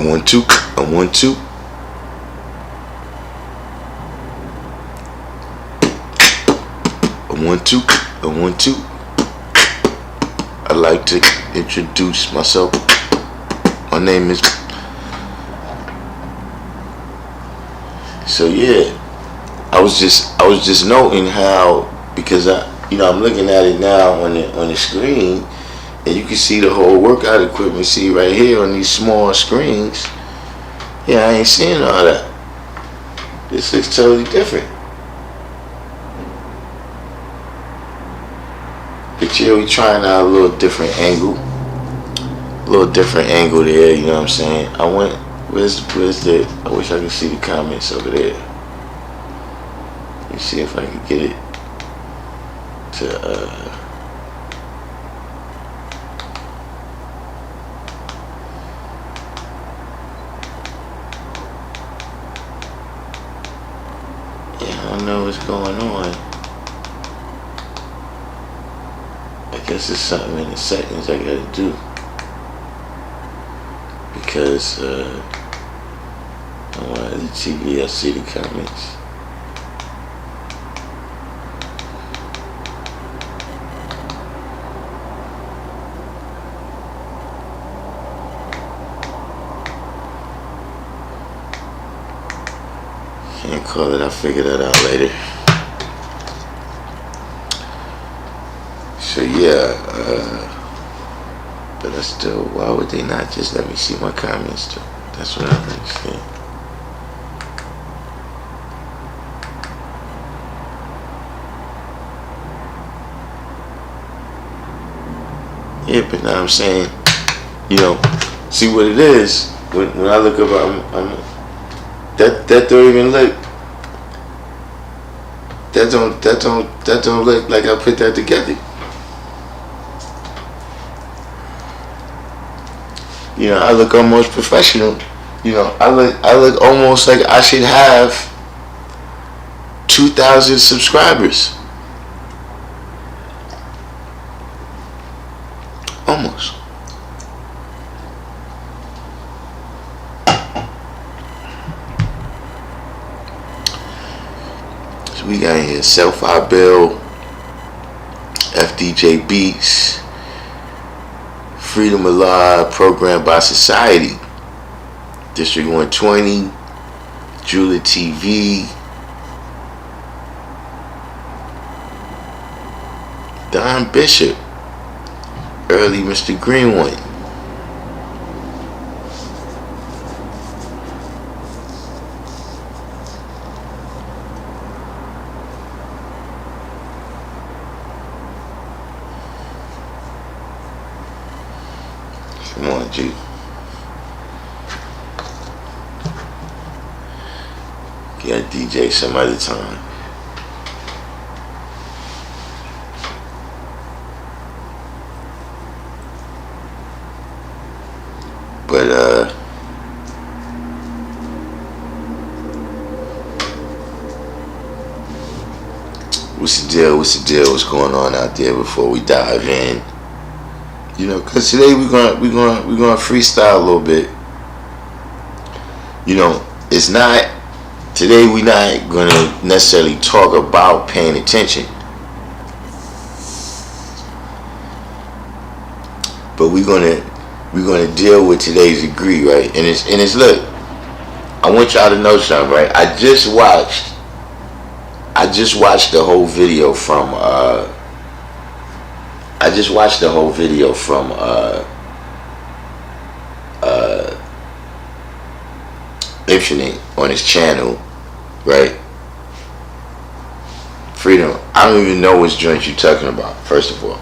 want to. I want to. I want to. I want to. I'd like to introduce myself. My name is. So yeah, I was just noting how, because I'm looking at it now on the screen, and you can see the whole workout equipment. See right here on these small screens. Yeah, I ain't seeing all that. This looks totally different. But yeah, we trying out a little different angle. A little different angle there, you know what I'm saying? I went, where's the, I wish I could see the comments over there. Let me see if I can get it to, yeah, I don't know what's going on. I guess it's something in the settings I gotta do. Because on the TV I see the comments. Can't call it, I'll figure that out later. So yeah, but I still, why would they not just let me see my comments too? That's what I don't understand. Yeah, but now I'm saying, see what it is. When I look up, that don't even look. That don't look like I put that together. I look almost professional. I look almost like I should have 2,000 subscribers. Almost. So we got here Self-I Bill, FDJ Beats, Freedom Alive, Programmed by Society, District 120, Jula TV, Don Bishop, Early Mr. Greenwood, come on, G. Got DJ some other time. But what's the deal? What's going on out there before we dive in? Cause today we're gonna freestyle a little bit. It's not today. We're not gonna necessarily talk about paying attention, but we're gonna deal with today's degree, right? And it's look. I want y'all to know something, right? I just watched the whole video from Infinite on his channel, right? Freedom. I don't even know which joint you're talking about, first of all.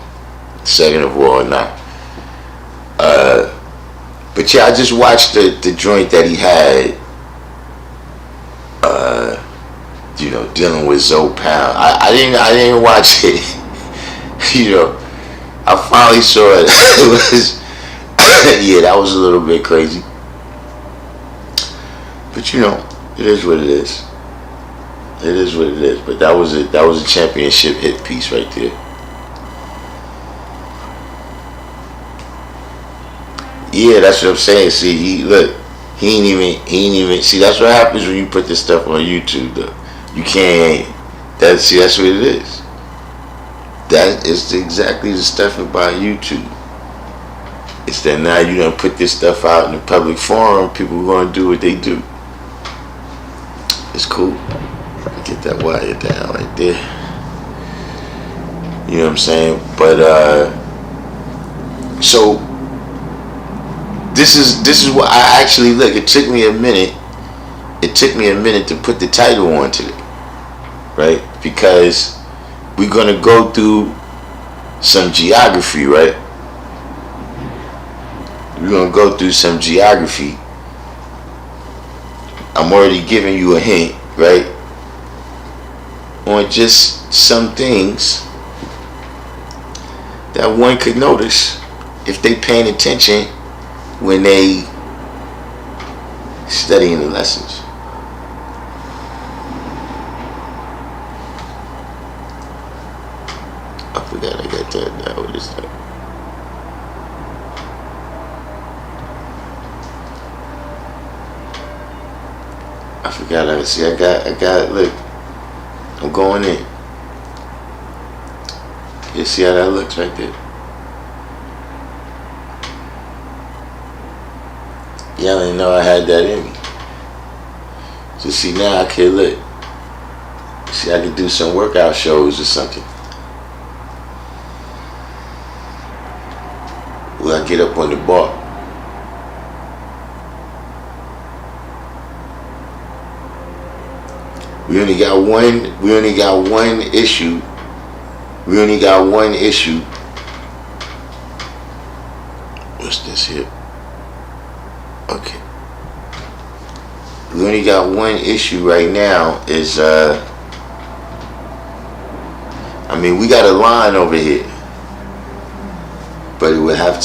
Second of all, not. But yeah, I just watched the joint that he had, dealing with Zoe Pound. I didn't watch it. I finally saw it. It was, yeah, that was a little bit crazy. But it is what it is. It is what it is. But that was a championship hit piece right there. Yeah, that's what I'm saying. See, he He ain't even. See, that's what happens when you put this stuff on YouTube, though. You can't. That's what it is. That is exactly the stuff about YouTube. It's that now you done put this stuff out in the public forum, people are going to do what they do. It's cool. Get that wire down right there. You know what I'm saying? But so this is what I actually look. It took me a minute. It took me a minute to put the title on today, right? Because we're gonna go through some geography, right? We're gonna go through some geography. I'm already giving you a hint, right? On just some things that one could notice if they paying attention when they studying the lessons. I forgot I got that now. What is that? I forgot. I got. Look, I'm going in. You see how that looks right there? Y'all didn't know I had that in me. So see, now I can look. See, I can do some workout shows or something. Where I get up on the bar. We only got one issue. We only got one issue. What's this here? Okay. We only got one issue right now is I mean, we got a line over here. But I would have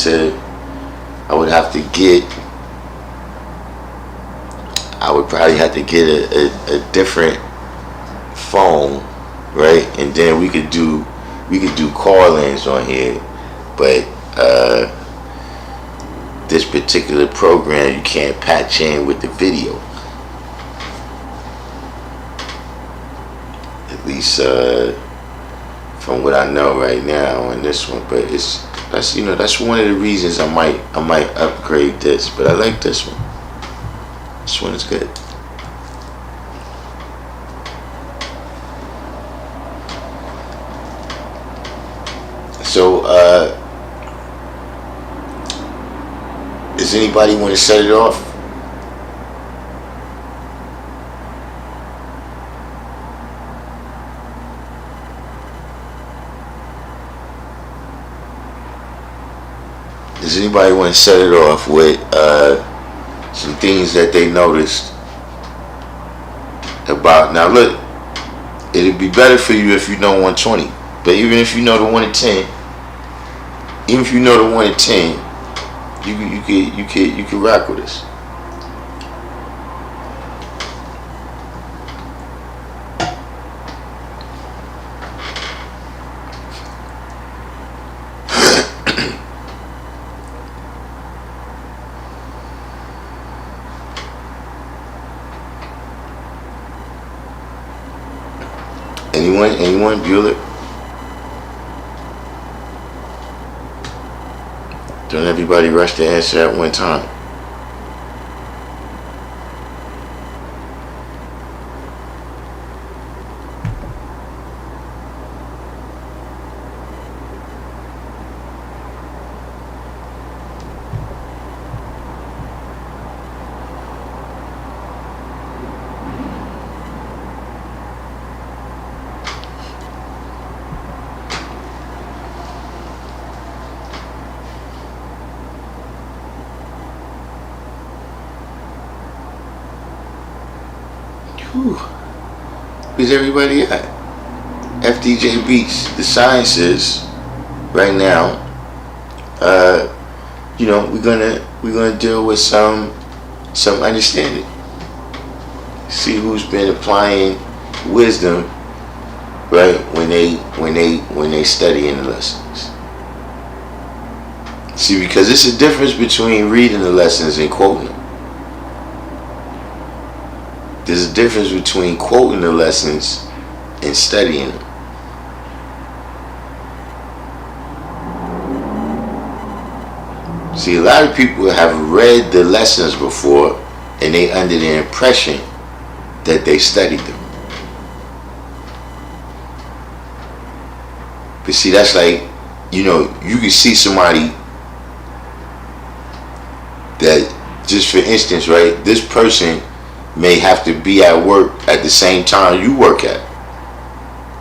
probably have to get a different phone, right? And then we could do call-ins on here, but this particular program you can't patch in with the video, at least from what I know right now on this one. But that's one of the reasons I might upgrade this. But I like this one. This one is good. So, does anybody want to set it off? Does anybody want to set it off with some things that they noticed about? Now look, it'd be better for you if you know 120, but even if you know the 1 in 10, you can rock with us. Anyone, Bueller? Don't everybody rush to answer at one time. Where's everybody at? FDJ Beats, the sciences, right now. We're gonna deal with some understanding. See who's been applying wisdom, right? When they study in the lessons. See, because it's a difference between reading the lessons and quoting them. There's a difference between quoting the lessons and studying them. See, a lot of people have read the lessons before and they under the impression that they studied them. But see, that's like, you can see somebody that, just for instance, right, this person may have to be at work at the same time you work at.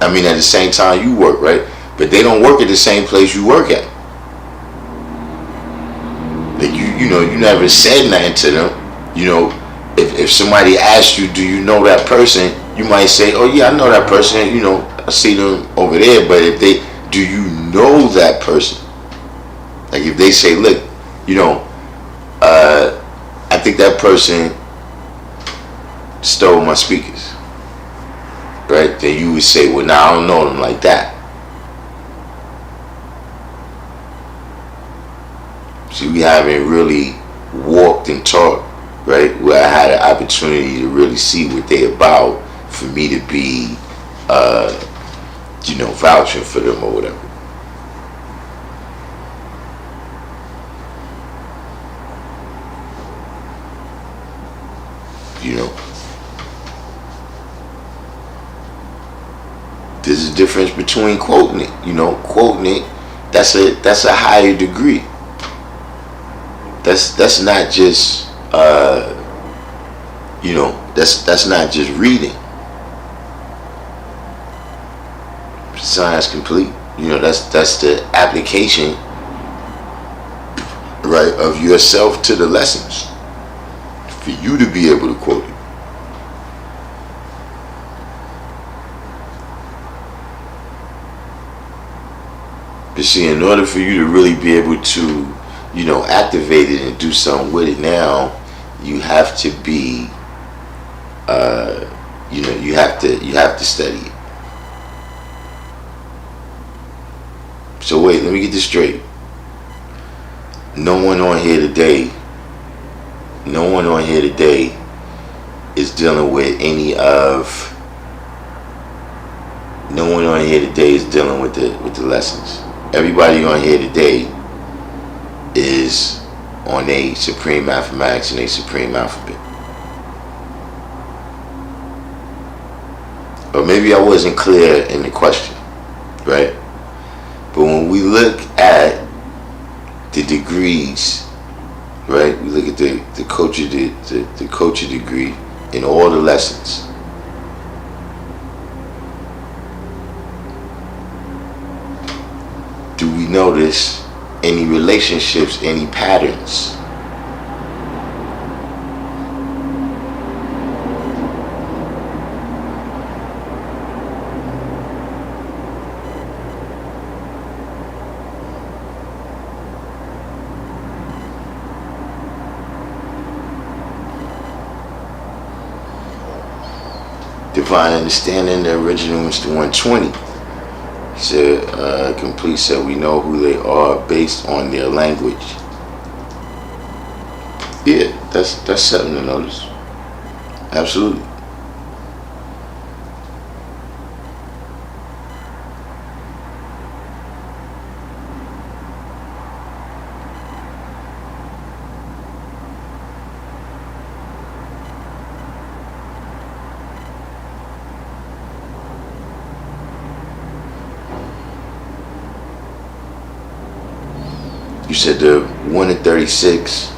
I mean, at the same time you work, right? But they don't work at the same place you work at. Like you never said nothing to them. If somebody asks you, do you know that person? You might say, oh yeah, I know that person. I see them over there. But if do you know that person? Like if they say, look, I think that person stole my speakers, right? Then you would say, well, I don't know them like that. See, we haven't really walked and talked, right? Where I had an opportunity to really see what they about for me to be, vouching for them or whatever. There's a difference between quoting it. Quoting it, that's a higher degree. That's not just that's not just reading. Science complete. That's the application, right, of yourself to the lessons for you to be able to quote it. But see, in order for you to really be able to, activate it and do something with it now, you have to be, you have to study it. So wait, let me get this straight. No one on here today is dealing with no one on here today is dealing with the lessons. Everybody on here today is on a supreme mathematics and a supreme alphabet. Or maybe I wasn't clear in the question, right? But when we look at the degrees, right? We look at the culture degree in all the lessons. Do we notice any relationships, any patterns? Divine Understanding, the original Mr. 120. He said, complete said, we know who they are based on their language. Yeah, that's something to notice. Absolutely. You said the 1 in 36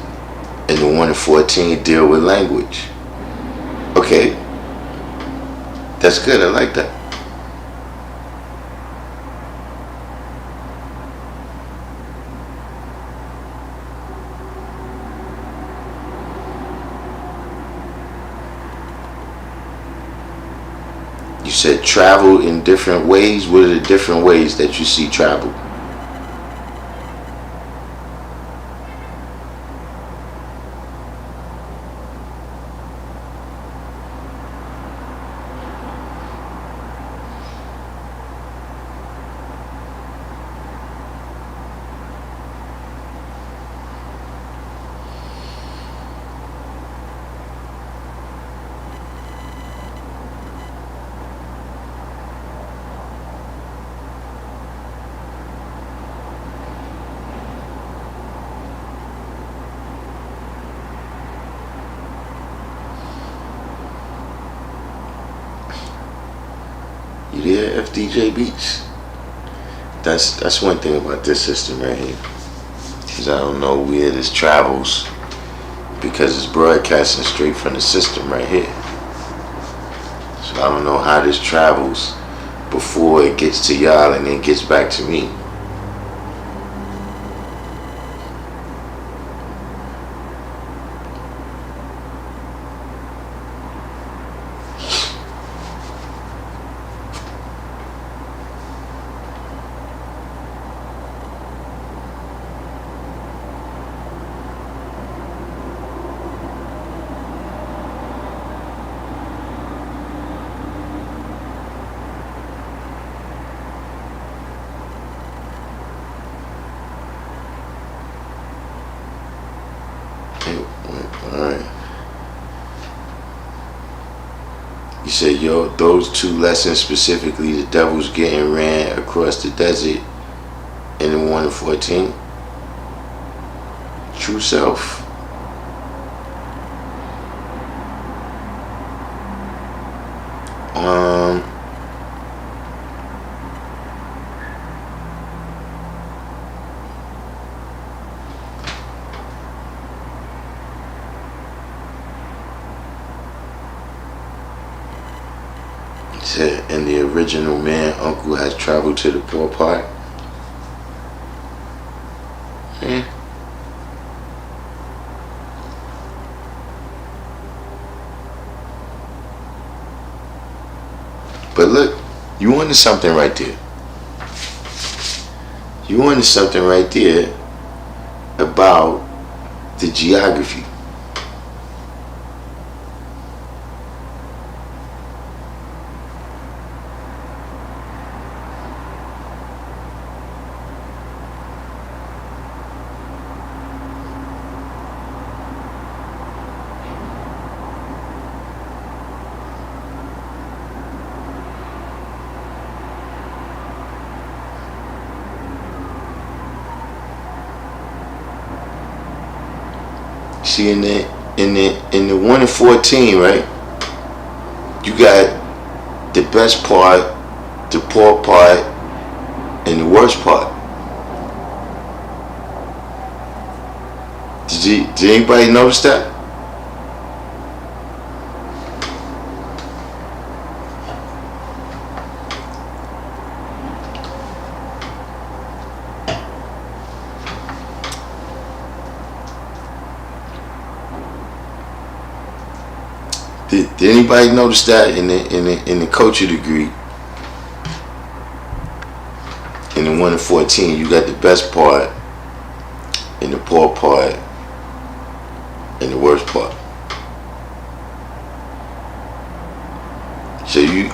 and the 1 in 14 deal with language. Okay. That's good. I like that. You said travel in different ways. What are the different ways that you see travel? You there, FDJ Beats? That's one thing about this system right here. Because I don't know where this travels. Because it's broadcasting straight from the system right here. So I don't know how this travels before it gets to y'all and then gets back to me. Alright. You said, yo, those two lessons specifically, the devil's getting ran across the desert in the 1 and 14. True self. Said, and the original man uncle has traveled to the poor part. Yeah. But look, you wanted something right there. You wanted something right there about the geography. See, in the 1 and 14, right? You got the best part, the poor part, and the worst part. Did anybody notice that? Did anybody notice that in the culture degree? In the 1 and 14, you got the best part, and the poor part, and the worst part. So you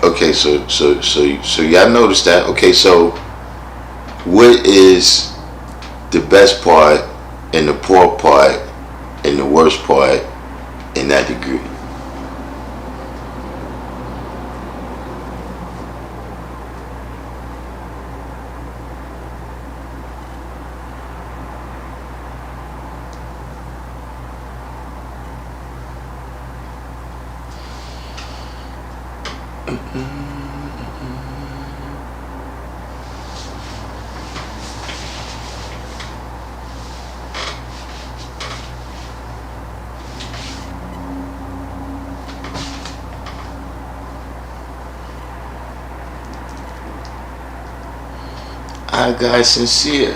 so y'all notice that? Okay, so what is the best part and the poor part and the worst part in that degree? I got sincere.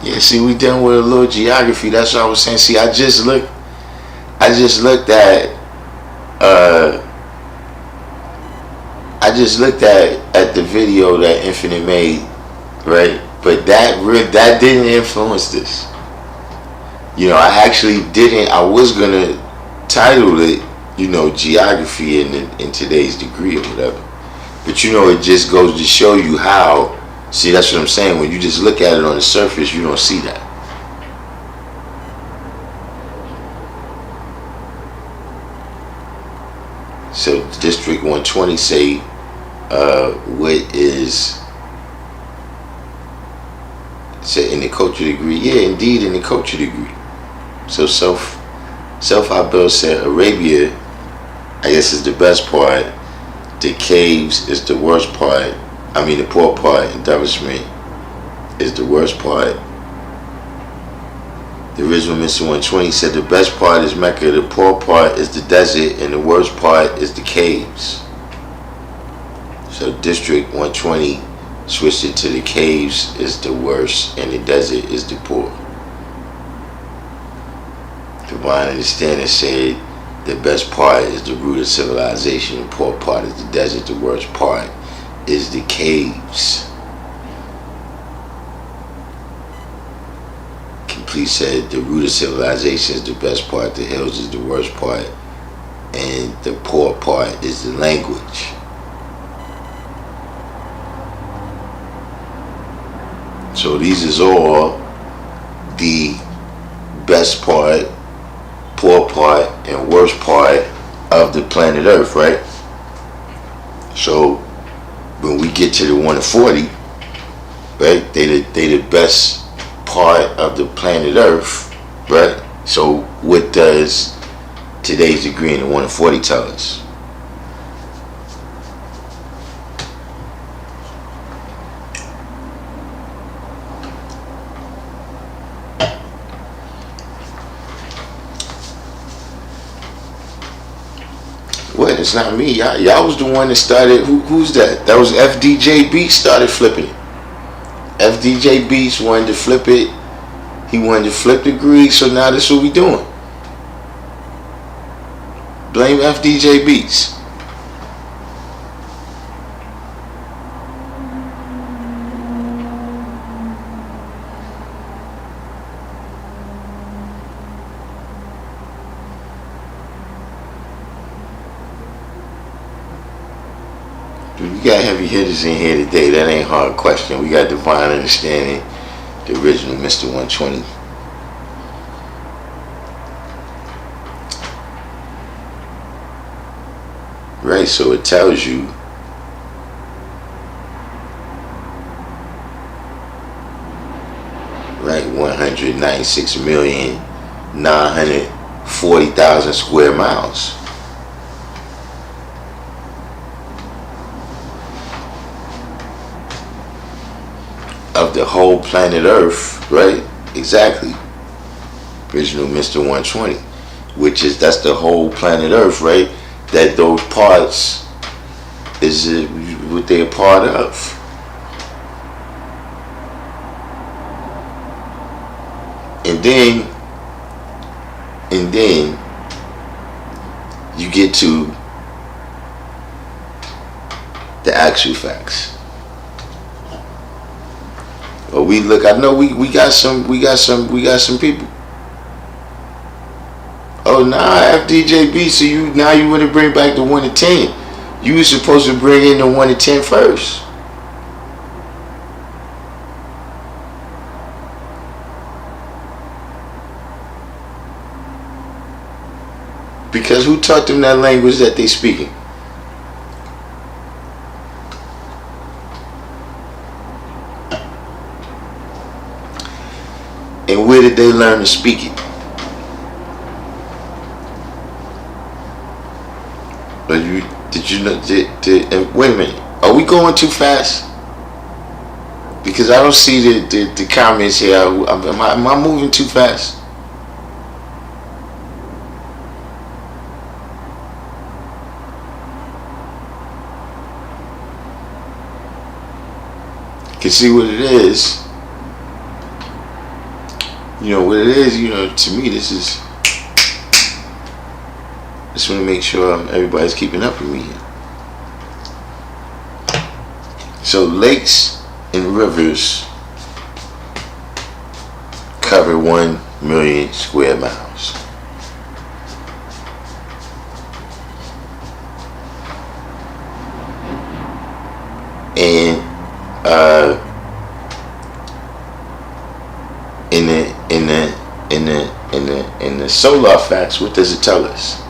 Yeah, see, we done with a little geography. That's what I was saying. See, I just looked at at the video that Infinite made, right? But that didn't influence this. You know, I actually didn't. I was gonna title it, you know, geography in today's degree or whatever. But you know, it just goes to show you how. See, that's what I'm saying. When you just look at it on the surface, you don't see that. So District 120 say, what is Said in the culture degree. Yeah, indeed, in the culture degree. So Self-Habil said Arabia, I guess, is the best part. The caves is the worst part. I mean, the poor part. Establishment is the worst part. The original Mr. 120 said the best part is Mecca, the poor part is the desert, and the worst part is the caves. So District 120 switched it to the caves is the worst and the desert is the poor. Divine Understanding said the best part is the root of civilization, the poor part is the desert, the worst part is the caves. Complete said the root of civilization is the best part, the hills is the worst part, and the poor part is the language. So these is all the best part, poor part, and worst part of the planet Earth, right? So when we get to the 1 to 40, right, they the best part of the planet Earth, right? So what does today's degree in the 1 to 40 tell us? What? It's not me. Y'all was the one that started. Who's that? That was FDJ Beats started flipping it. FDJ Beats wanted to flip it. He wanted to flip the greed. So now that's what we doing. Blame FDJ Beats. We got heavy hitters in here today. That ain't hard question. We got Divine Understanding, the original Mr. 120. Right, so it tells you right 196,940,000 square miles. Of the whole planet Earth, right? Exactly. Original Mr. 120, which is, that's the whole planet Earth, right? That those parts is what they're a part of. And then you get to the actual facts. Well, we look. I know we got some people. Oh, nah, FDJB. So you want to bring back the 1 to 10. You were supposed to bring in the 1 to 10 first. Because who taught them that language that they speaking? And where did they learn to speak it? But did you know? Wait a minute. Are we going too fast? Because I don't see the comments here. Am I moving too fast? Can see what it is. You know what it is. You know, to me, this is. Just want to make sure everybody's keeping up with me here. So lakes and rivers cover 1 million square miles. And in the solar facts, what does it tell us?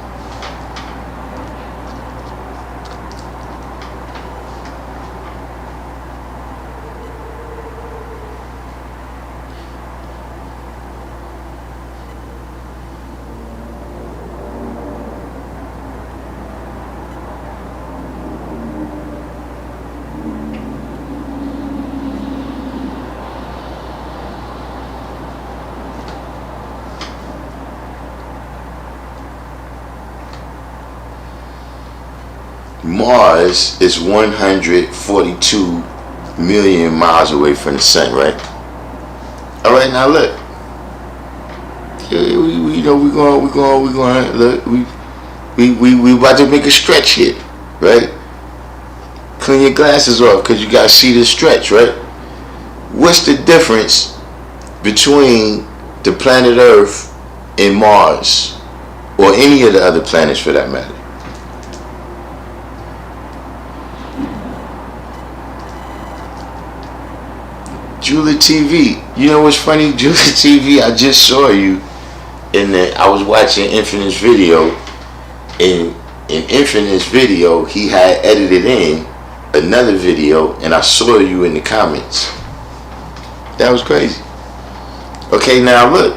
Mars is 142 million miles away from the sun, right? All right, now look. We know we're going. Look, we about to make a stretch here, right? Clean your glasses off because you gotta see the stretch, right? What's the difference between the planet Earth and Mars, or any of the other planets for that matter? Julie TV. You know what's funny? Julie TV, I just saw you in the, I was watching Infinite's video. In Infinite's video, he had edited in another video, and I saw you in the comments. That was crazy. Okay, now look.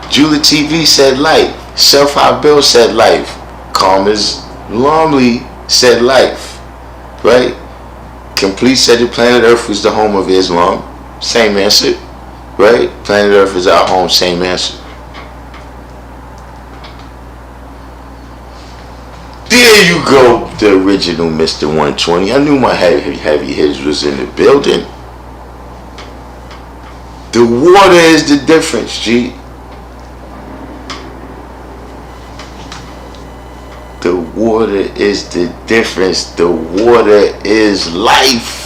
Julie TV said life. Self-High Bill said life. Calmers Longley said life. Right? Complete said the planet Earth was the home of Islam. Same answer. Right? Planet Earth is our home. Same answer. There you go. The original Mr. 120. I knew my heavy hitters was in the building. The water is the difference, G. The water is the difference. The water is life.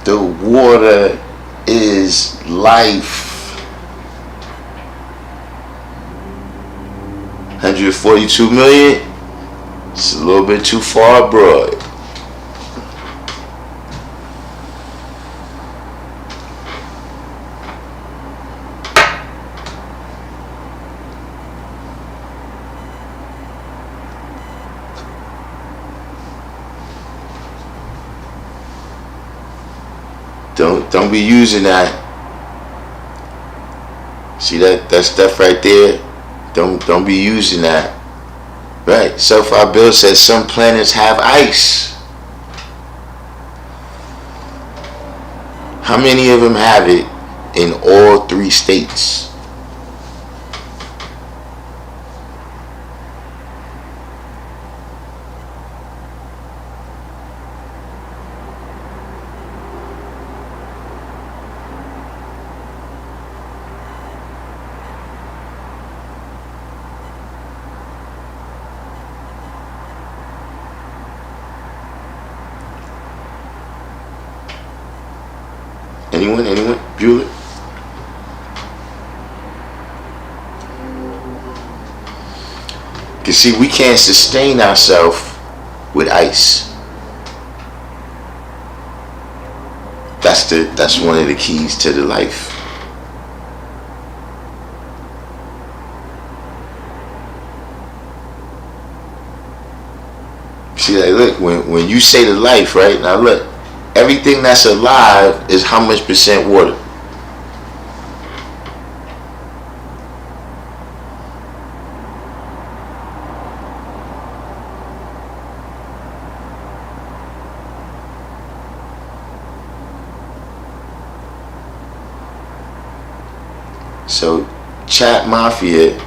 The water is life. 142 million. It's a little bit too far abroad. Don't be using that. See that stuff right there? Don't be using that. Right. Self-High Bill says some planets have ice. How many of them have it in all three states? Anyone? Bueller? Cause see, we can't sustain ourselves with ice. That's one of the keys to the life. See, like, look, when you say the life, right? Now look, everything that's alive is how much percent water? So, Chat Mafia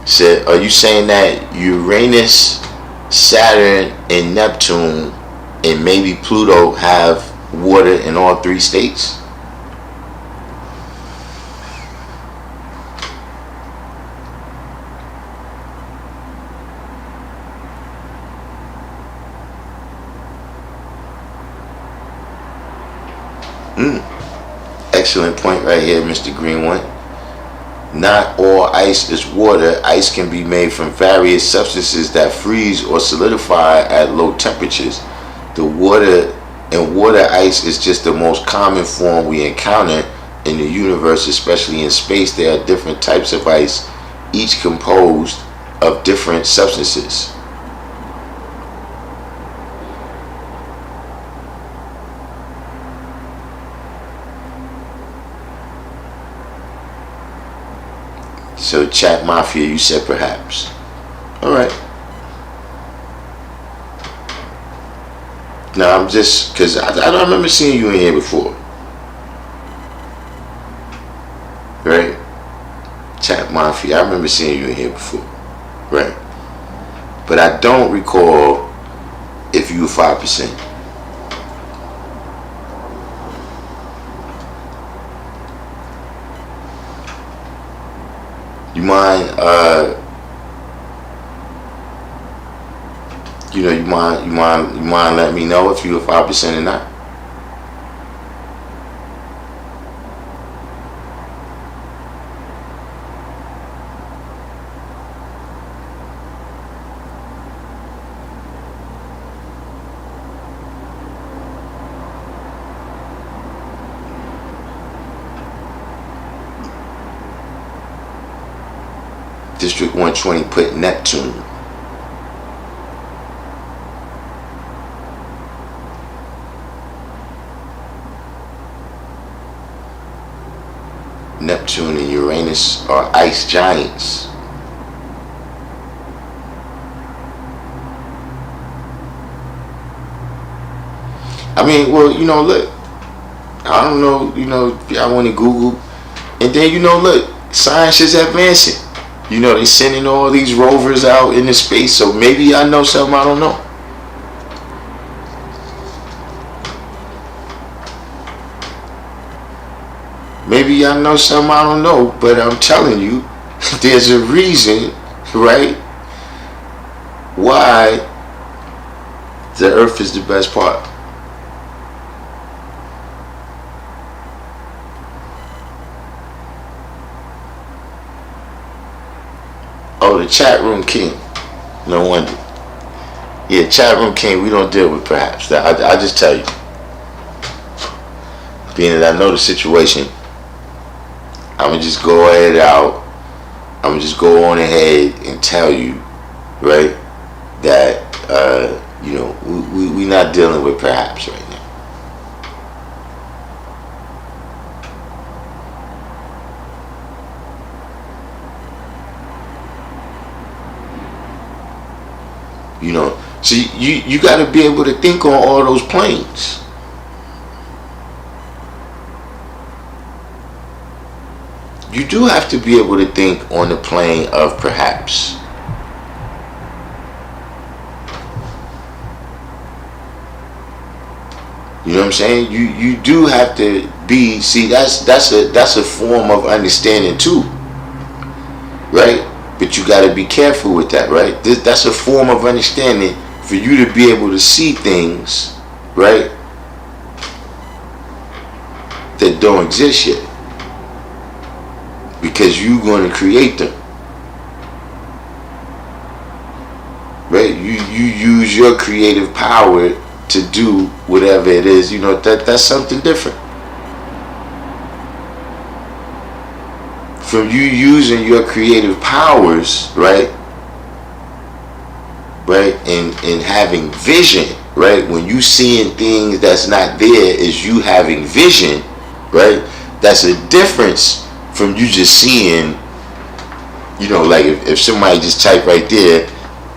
said, are you saying that Uranus, Saturn, and Neptune, and maybe Pluto have water in all three states? Excellent point right here, Mr. Green One. Not all ice is water. Ice can be made from various substances that freeze or solidify at low temperatures. The water ice is just the most common form we encounter in the universe, especially in space. There are different types of ice, each composed of different substances. So Chat Mafia, you said perhaps. Alright. Now I'm just, because I don't remember seeing you in here before. Right? Chat Monfy, I remember seeing you in here before, right? But I don't recall if you were 5%. You mind, you mind letting me know if you were 5% or not? District 120 put Neptune. Neptune and Uranus are ice giants. I mean, well, look, I don't know, if y'all want to Google. And then, look, science is advancing. They sending all these rovers out into space, so maybe I know something I don't know. Maybe I know something I don't know, but I'm telling you, there's a reason, right, why the Earth is the best part. Oh, the chat room king. No wonder. Yeah, chat room king, we don't deal with perhaps. I just tell you. Being that I know the situation, I'm going to just go ahead out. I'm going to just go on ahead and tell you, right, that, we're not dealing with perhaps right now. So you got to be able to think on all those planes. You do have to be able to think on the plane of perhaps. You know what I'm saying? You do have to be. See, that's a form of understanding too, right? But you got to be careful with that, right? That's a form of understanding for you to be able to see things, right, that don't exist yet, because you're going to create them, right? You use your creative power to do whatever it is. That's something different from you using your creative powers, right, and having vision, right? When you seeing things that's not there, is you having vision, right? That's a difference from you just seeing, like if somebody just type right there,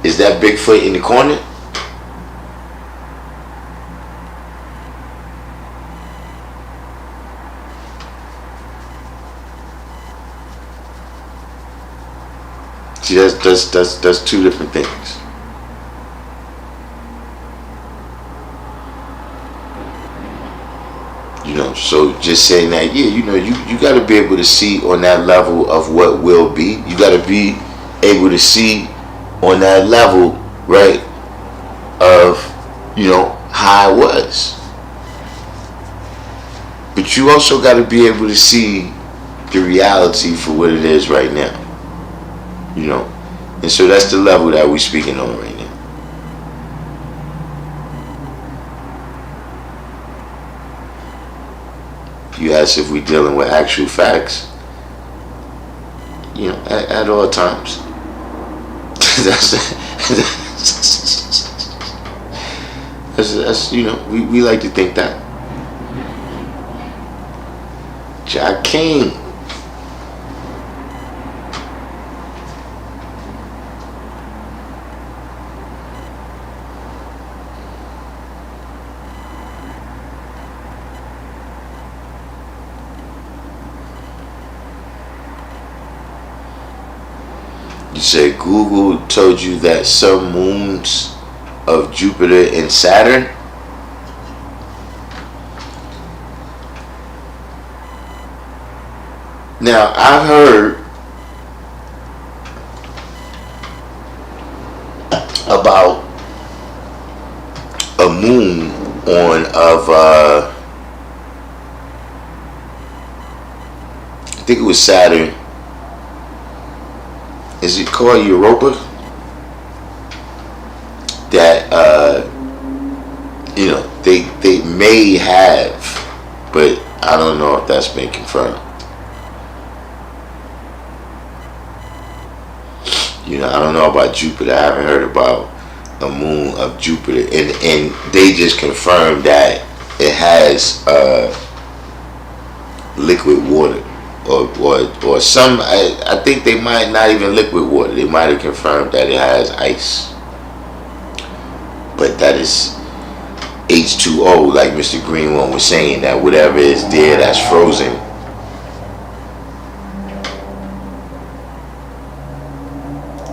is that Bigfoot in the corner? See, that's two different things. So just saying that, yeah, you got to be able to see on that level of what will be. You got to be able to see on that level, right, of, how it was. But you also got to be able to see the reality for what it is right now. And so that's the level that we're speaking on right now. You ask if we're dealing with actual facts, at all times. that's we like to think that. Darkim. You said Google told you that some moons of Jupiter and Saturn. Now I've heard about a moon on of I think it was Saturn. Is it called Europa? That they may have, but I don't know if that's been confirmed. I don't know about Jupiter. I haven't heard about a moon of Jupiter, and they just confirmed that it has liquid water, or some. I think they might not even liquid water. They might have confirmed that it has ice, but that is H2O, like Mr. Greenwald was saying, that whatever is there that's frozen.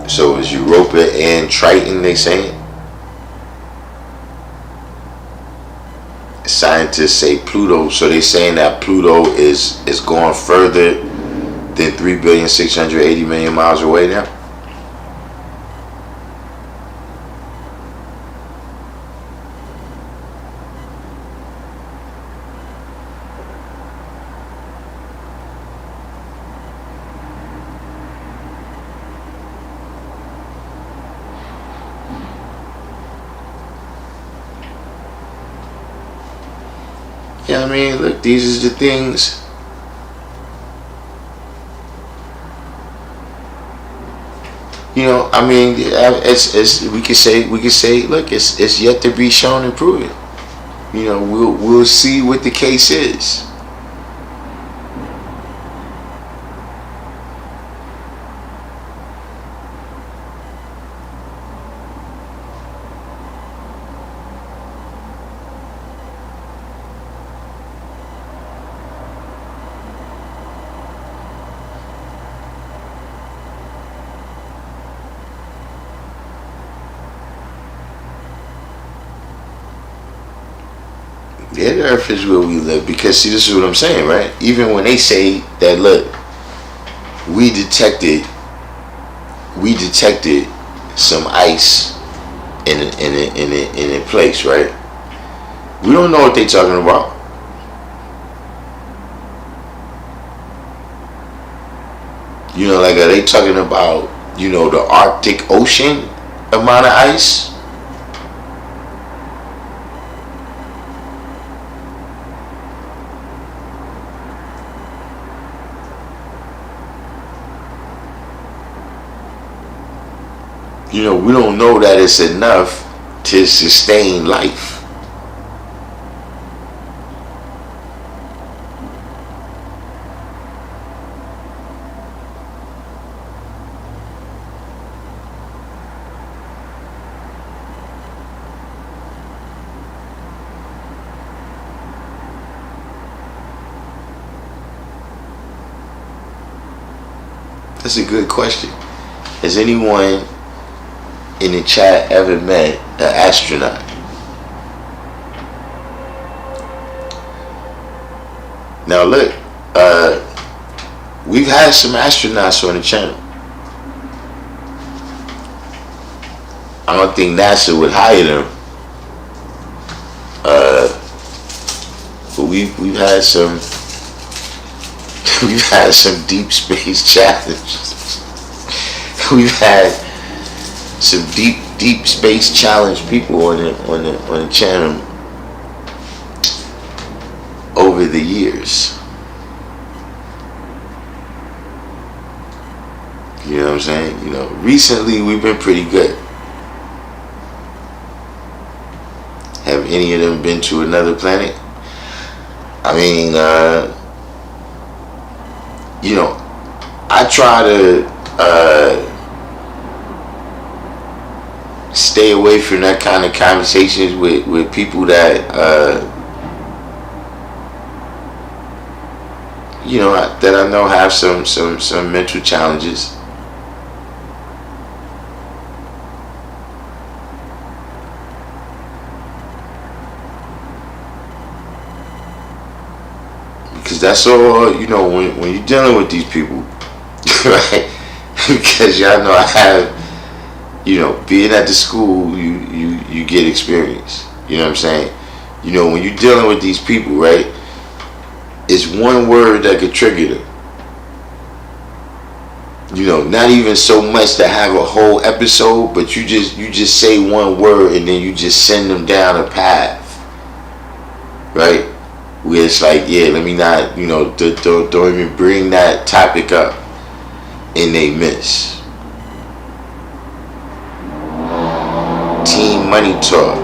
So is Europa and Triton, they saying? Scientists say Pluto, so they saying that Pluto is going further than 3,680,000,000 miles away now. Yeah, I mean, look, these are the things. I mean, it's we could say, look, it's yet to be shown and proven. We'll see what the case is. Yeah, the earth is where we live, because see, this is what I'm saying, right? Even when they say that, look, we detected some ice in a place, right? We don't know what they're talking about. Like, are they talking about the Arctic Ocean amount of ice? We don't know that it's enough to sustain life. That's a good question. Has anyone in the chat ever met an astronaut? Now look, we've had some astronauts on the channel. I don't think NASA would hire them, but we've had some deep space challenges. We've had some deep space challenge people on the channel over the years. You know what I'm saying? Recently we've been pretty good. Have any of them been to another planet? I mean, I try to stay away from that kind of conversations with people that that I know have some mental challenges. because that's all, when you're dealing with these people, right? Because y'all know I have, being at the school, you get experience. You know what I'm saying? When you're dealing with these people, right? It's one word that could trigger them. Not even so much to have a whole episode, but you just say one word and then you just send them down a path, right? Where it's like, yeah, let me not, don't even bring that topic up, and they miss. Team Money Talk.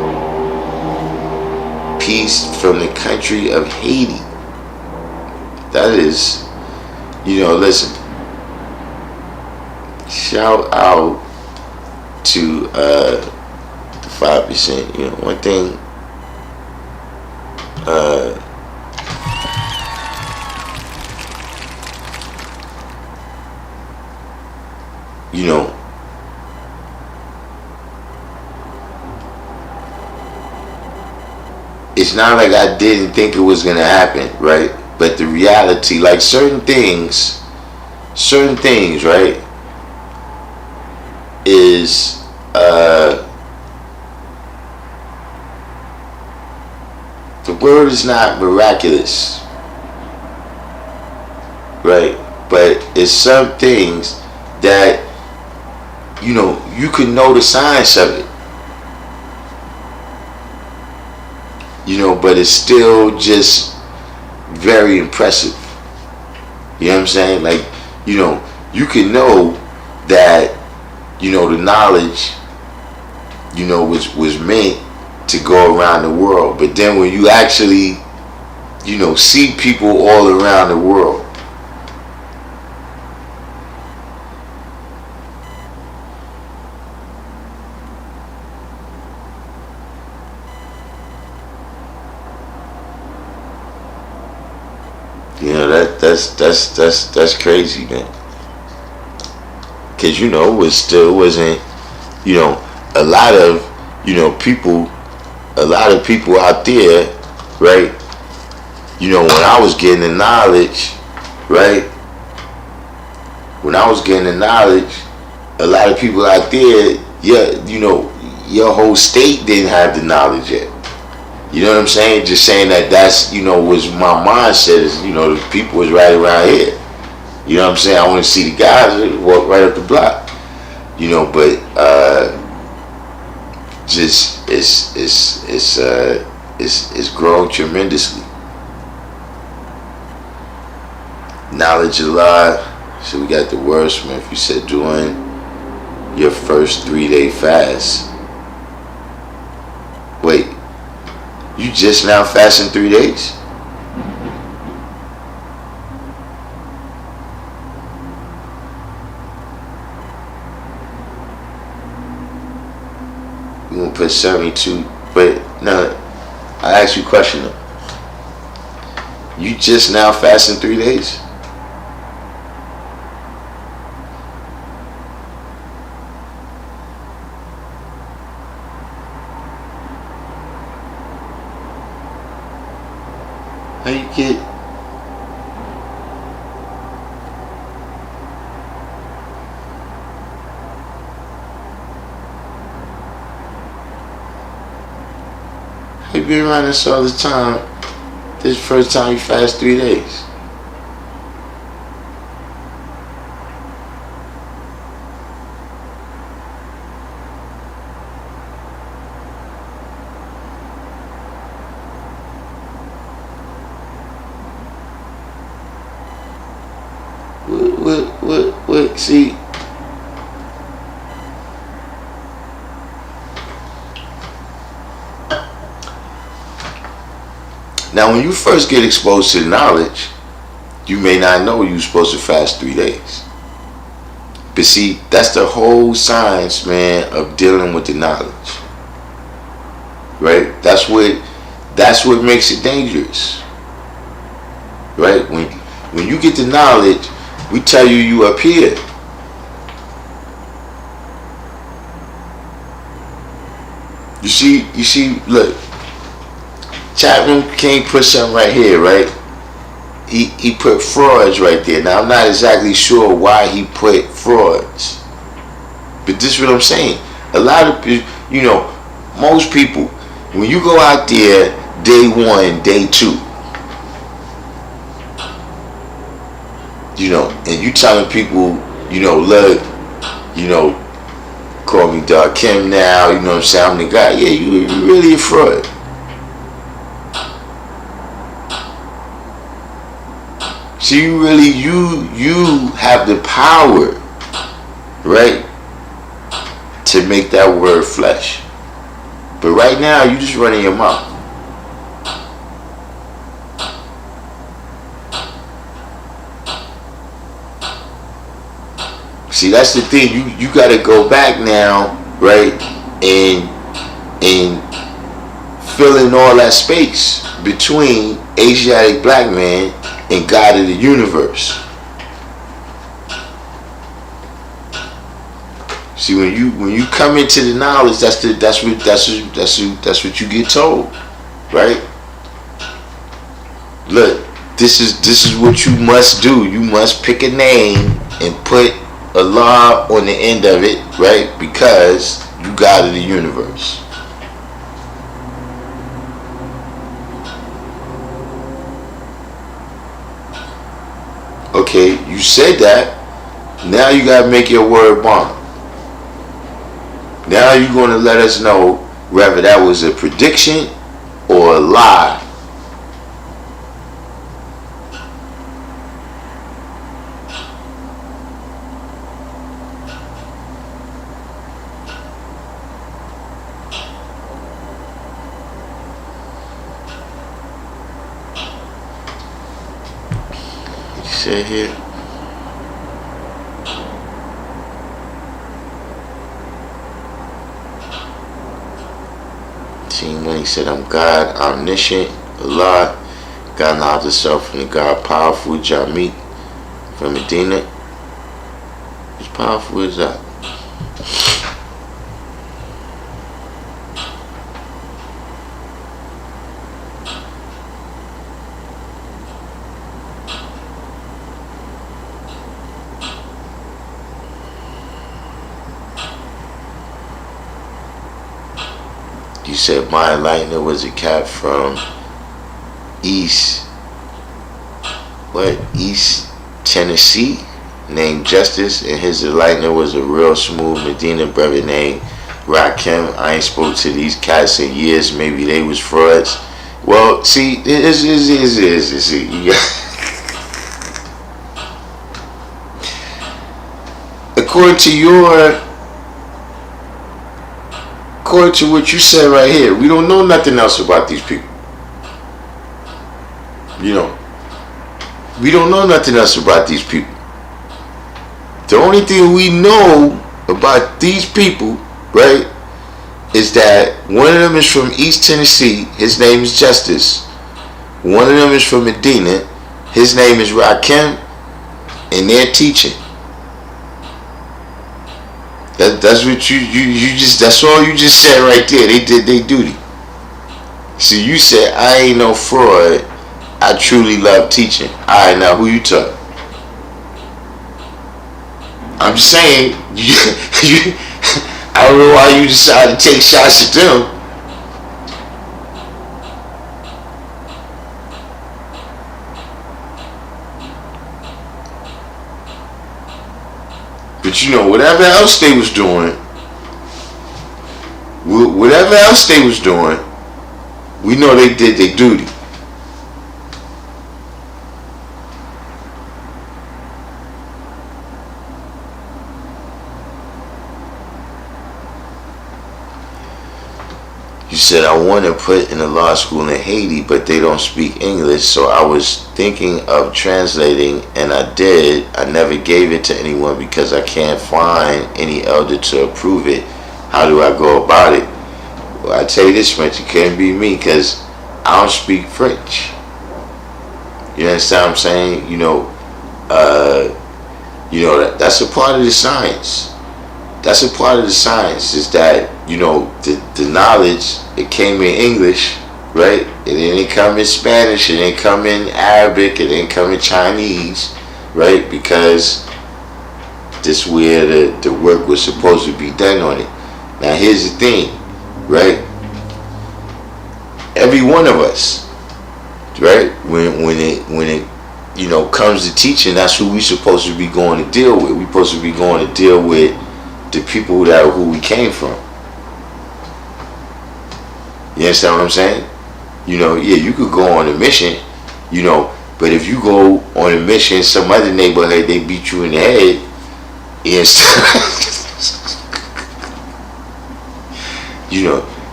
Peace from the country of Haiti. That is, listen. Shout out to the 5%. One thing. It's not like I didn't think it was gonna happen, right? But the reality, like certain things, right, is the word is not miraculous, right? But it's some things that you can know the science of it, but it's still just very impressive. You know what I'm saying? Like, you can know that the knowledge was meant to go around the world, but then when you actually see people all around the world, that's crazy, man. Because it wasn't a lot of people out there, right? When I was getting the knowledge, right? When I was getting the knowledge, a lot of people out there, yeah, your whole state didn't have the knowledge yet. You know what I'm saying? Just saying that's, was my mindset is, the people was right around here. You know what I'm saying? I want to see the guys that walk right up the block. But just it's grown tremendously. Knowledge of Allah. So we got the wordsmith. You said doing your first 3-day fast. Wait, you just now fasting 3 days? You gonna put 72? But no, I asked you a question though. You just now fasting 3 days? How you get? You been around this all the time. This is the first time you fast 3 days. What, see. Now, when you first get exposed to the knowledge, you may not know you're supposed to fast 3 days. But see, that's the whole science, man, of dealing with the knowledge. Right? That's what makes it dangerous. Right? When you get the knowledge, we tell you up here. You see, look. Chapman can't put something right here, right? he put frauds right there. Now I'm not exactly sure why he put frauds, but this is what I'm saying. A lot of people, most people, when you go out there day one, day two, and you telling people, look, call me Darkim now, you know what I'm saying, I'm the guy. Yeah, you really a fraud. So you really, you have the power, right, to make that word flesh. But right now, you just running your mouth. See, that's the thing. You got to go back now, right, and fill in all that space between Asiatic black man and God of the universe. See, when you come into the knowledge, that's what you get told, right? Look, this is what you must do. You must pick a name and put Allah on the end of it, right? Because you God of the universe. Okay, you said that. Now you gotta make your word bond. Now you're gonna let us know whether that was a prediction or a lie. Say here. Team when he said, I'm God, omniscient, Allah, God knowledge itself from the God powerful, Jamit from Medina. As powerful as that. You said my enlightener was a cat from East Tennessee named Justice, and his enlightener was a real smooth Medina brother named Rakim. I ain't spoke to these cats in years. Maybe they was frauds. Well, see, according to what you said right here, we don't know nothing else about these people. We don't know nothing else about these people. The only thing we know about these people, right, is that one of them is from East Tennessee. His name is Justice. One of them is from Medina. His name is Rakim, and they're teaching. That's what you just, that's all you just said right there. They did their duty. So you said, I ain't no fraud. I truly love teaching. Alright, now who you talk? I'm just saying, I don't know why you decided to take shots at them. But whatever else they was doing, we know they did their duty. You said, I want to put in a law school in Haiti, but they don't speak English, so I was thinking of translating, and I did. I never gave it to anyone because I can't find any elder to approve it. How do I go about it? Well, I tell you this much, it can't be me because I don't speak French. You understand what I'm saying? That's a part of the science. That's a part of the science, is that, the knowledge, it came in English, right? It didn't come in Spanish, it didn't come in Arabic, it didn't come in Chinese, right? Because this is where the work was supposed to be done on it. Now here's the thing, right? Every one of us, right? When it comes to teaching, that's who we supposed to be going to deal with. We supposed to be going to deal with the people that are who we came from. You understand what I'm saying? Yeah, you could go on a mission, but if you go on a mission, some other neighborhood, they beat you in the head.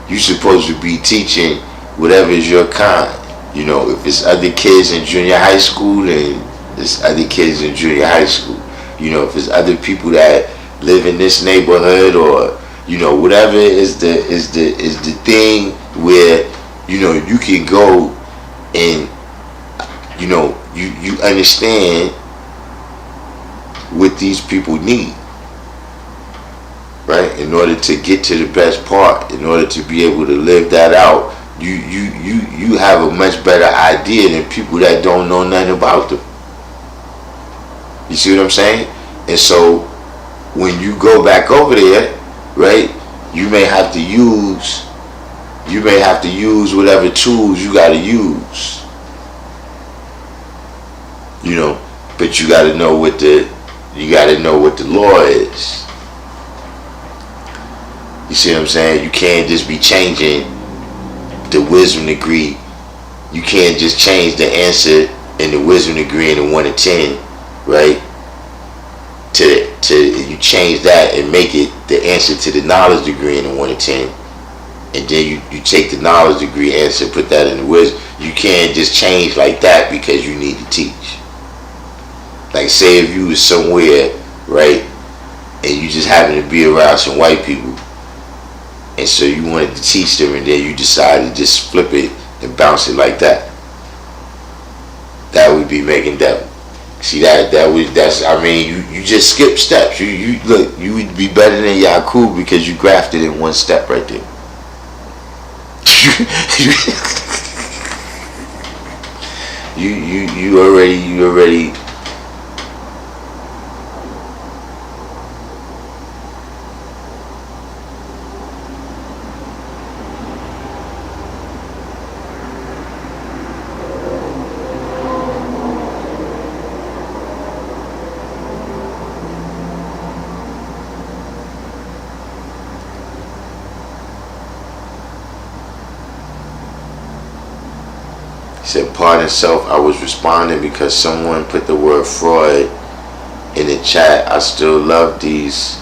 You supposed to be teaching whatever is your kind. If it's other kids in junior high school, then it's other kids in junior high school. If it's other people that live in this neighborhood, or whatever is the thing where you can go and you understand what these people need, right? In order to get to the best part, in order to be able to live that out, you have a much better idea than people that don't know nothing about them. You see what I'm saying? And so when you go back over there, right, you may have to use whatever tools you got to use, but you got to know what the law is. You see what I'm saying? You can't just be changing the wisdom degree. You can't just change the answer in the wisdom degree in the 1 to 10, right? To you change that and make it the answer to the knowledge degree in the 1 to 10, and then you take the knowledge degree answer, put that in the wisdom. You can't just change like that because you need to teach. Like, say if you was somewhere, right, and you just happen to be around some white people, and so you wanted to teach them, and then you decided to just flip it and bounce it like that. That would be making devil. See, you just skip steps. You look, you would be better than Yakub because you grafted in one step right there. you already said, pardon self, I was responding because someone put the word fraud in the chat. I still love these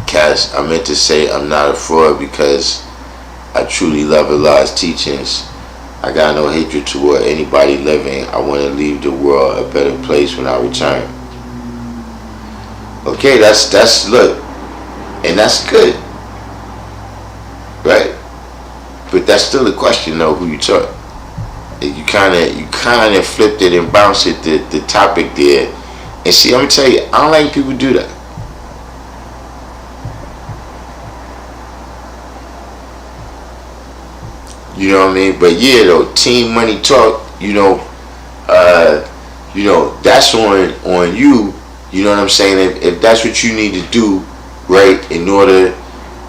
cats. I meant to say I'm not a fraud because I truly love Allah's teachings. I got no hatred toward anybody living. I want to leave the world a better place when I return. Okay, that's look, and that's good, right? But that's still a question though, who you taught. You kind of flipped it and bounced it the topic there. And see, I'm gonna tell you, I don't like people do that. You know what I mean? But yeah, though, team money talk. That's on you. You know what I'm saying? If that's what you need to do, right, in order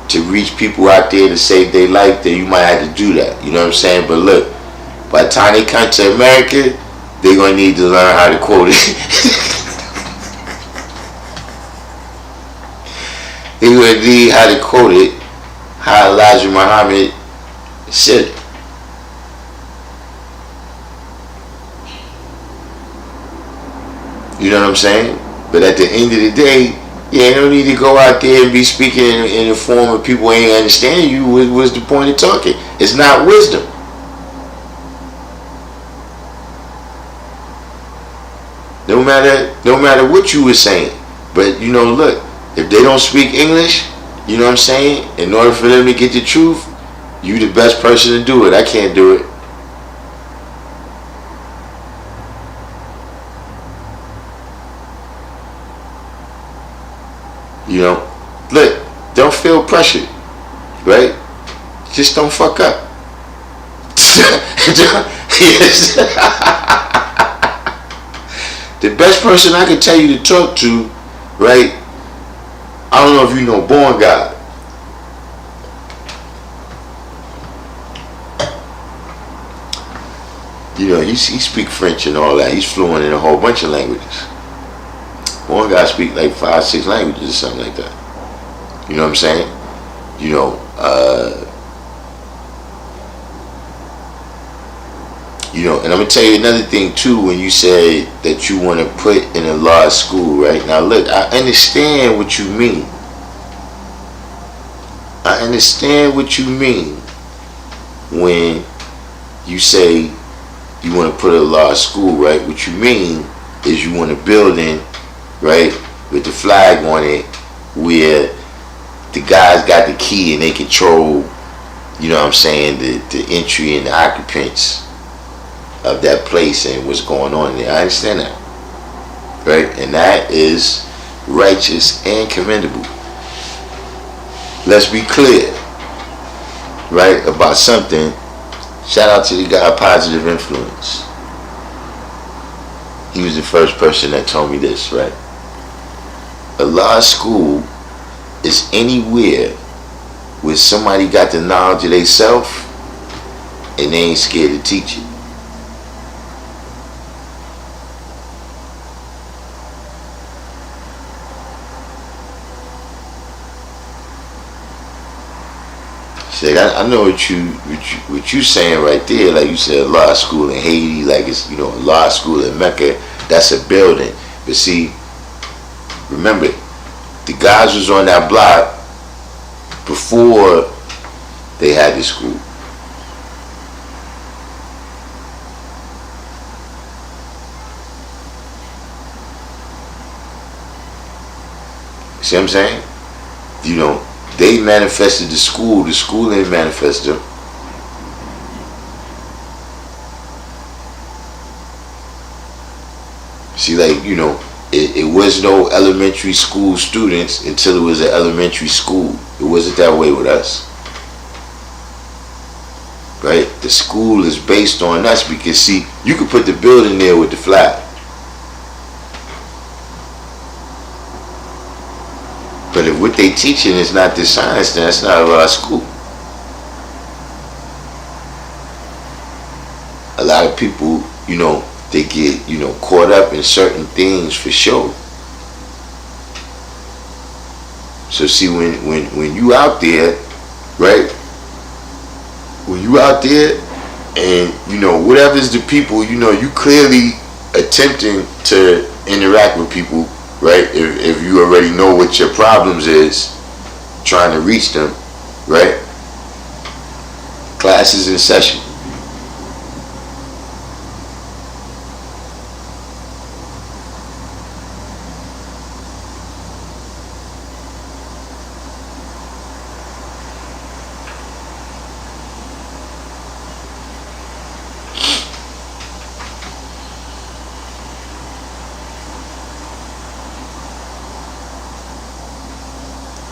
to reach people out there to save their life, then you might have to do that. You know what I'm saying? But look, by the time they come to America, they're gonna need to learn how to quote it. They're gonna need how to quote it, how Elijah Muhammad said it. You know what I'm saying? But at the end of the day, yeah, you don't need to go out there and be speaking in a form of people ain't understand you. What's the point of talking? It's not wisdom. No matter what you were saying. But look, if they don't speak English, you know what I'm saying? In order for them to get the truth, you the best person to do it. I can't do it. Look, don't feel pressured, right? Just don't fuck up. Yes. The best person I can tell you to talk to, right? I don't know if you know Born God. You know, he speak French and all that. He's fluent in a whole bunch of languages. One guy speak like 5, 6 languages or something like that. You know what I'm saying? You know, and I'm gonna tell you another thing too. When you said that you want to put in a law school, right? Now, look, I understand what you mean. I understand what you mean when you say you want to put a law school, right? What you mean is you want a building, right, with the flag on it, where the guys got the key and they control, you know what I'm saying, the entry and the occupants of that place and what's going on there. I understand that, right? And that is righteous and commendable. Let's be clear, right, about something. Shout out to the guy Positive Influence. He was the first person that told me this, right? A law school is anywhere where somebody got the knowledge of themselves and they ain't scared to teach it. I know what you saying right there. Like you said, a law school in Haiti, like it's, you know, a law school in Mecca. That's a building. But see, remember, the guys was on that block before they had the school. See what I'm saying? You know, they manifested the school didn't manifest them. See, like, you know, it was no elementary school students until it was an elementary school. It wasn't that way with us. Right? The school is based on us because, see, you could put the building there with the flag. But if what they teaching is not this science, then that's not a law school. A lot of people, you know, they get, you know, caught up in certain things for sure. So see, when you out there, right? When you out there and, you know, whatever's the people, you know, you clearly attempting to interact with people, right? If you already know what your problems is, trying to reach them, right? Class is in session.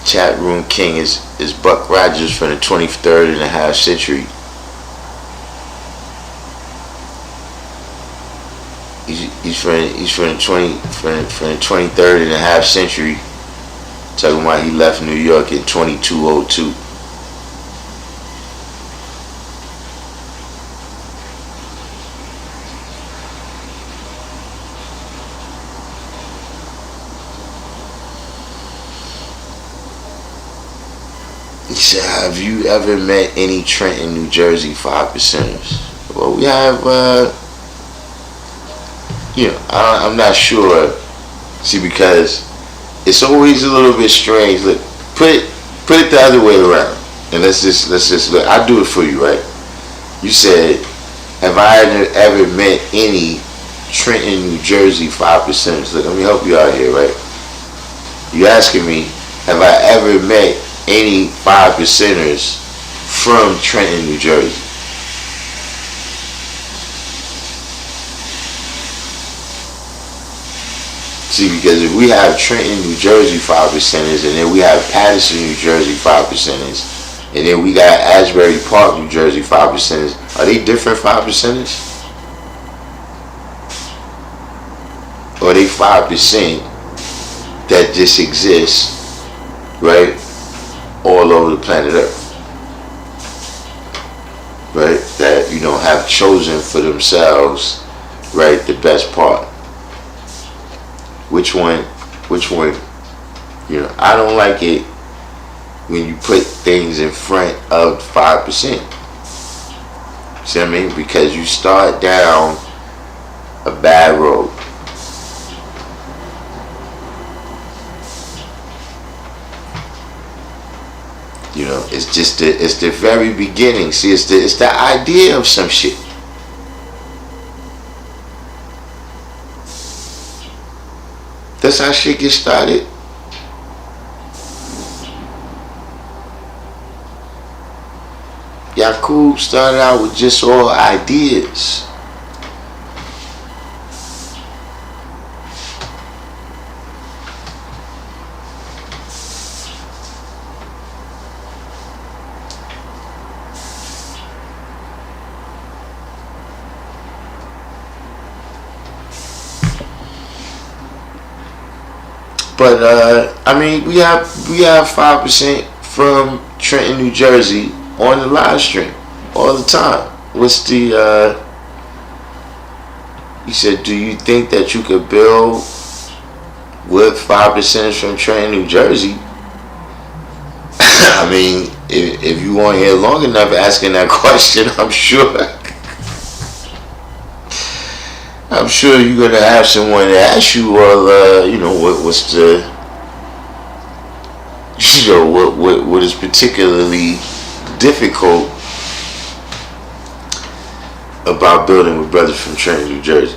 Chat room king is Buck Rogers from the 23rd and a half century. He's from the 23rd and a half century. Talking about he left New York in 2202. He said, have you ever met any Trenton, New Jersey 5%ers? Well, we have, you know, I'm not sure. See, because it's always a little bit strange. Look, put it the other way around. And let's just look. I'll do it for you, right? You said, have I ever met any Trenton, New Jersey 5%ers? Look, let me help you out here, right? You asking me, have I ever met any 5%ers from Trenton, New Jersey? See, because if we have Trenton, New Jersey 5%ers, and then we have Patterson, New Jersey 5%ers, And then we got Asbury Park, New Jersey, 5%ers. Are they different 5%ers? Or are they 5% that just exist, right, all over the planet Earth? Right? That, have chosen for themselves, right, the best part. Which one, I don't like it when you put things in front of 5%. See what I mean? Because you start down a bad road. It's the very beginning. See, it's the idea of some shit. That's how shit gets started. Yakub started out with just all ideas. But we have 5% from Trenton, New Jersey, on the live stream all the time. What's the? He said, do you think that you could build with 5% from Trenton, New Jersey? I mean, if you weren't here long enough asking that question, I'm sure you're gonna have someone to ask you, well, what's the, what is particularly difficult about building with brothers from Trenton, New Jersey?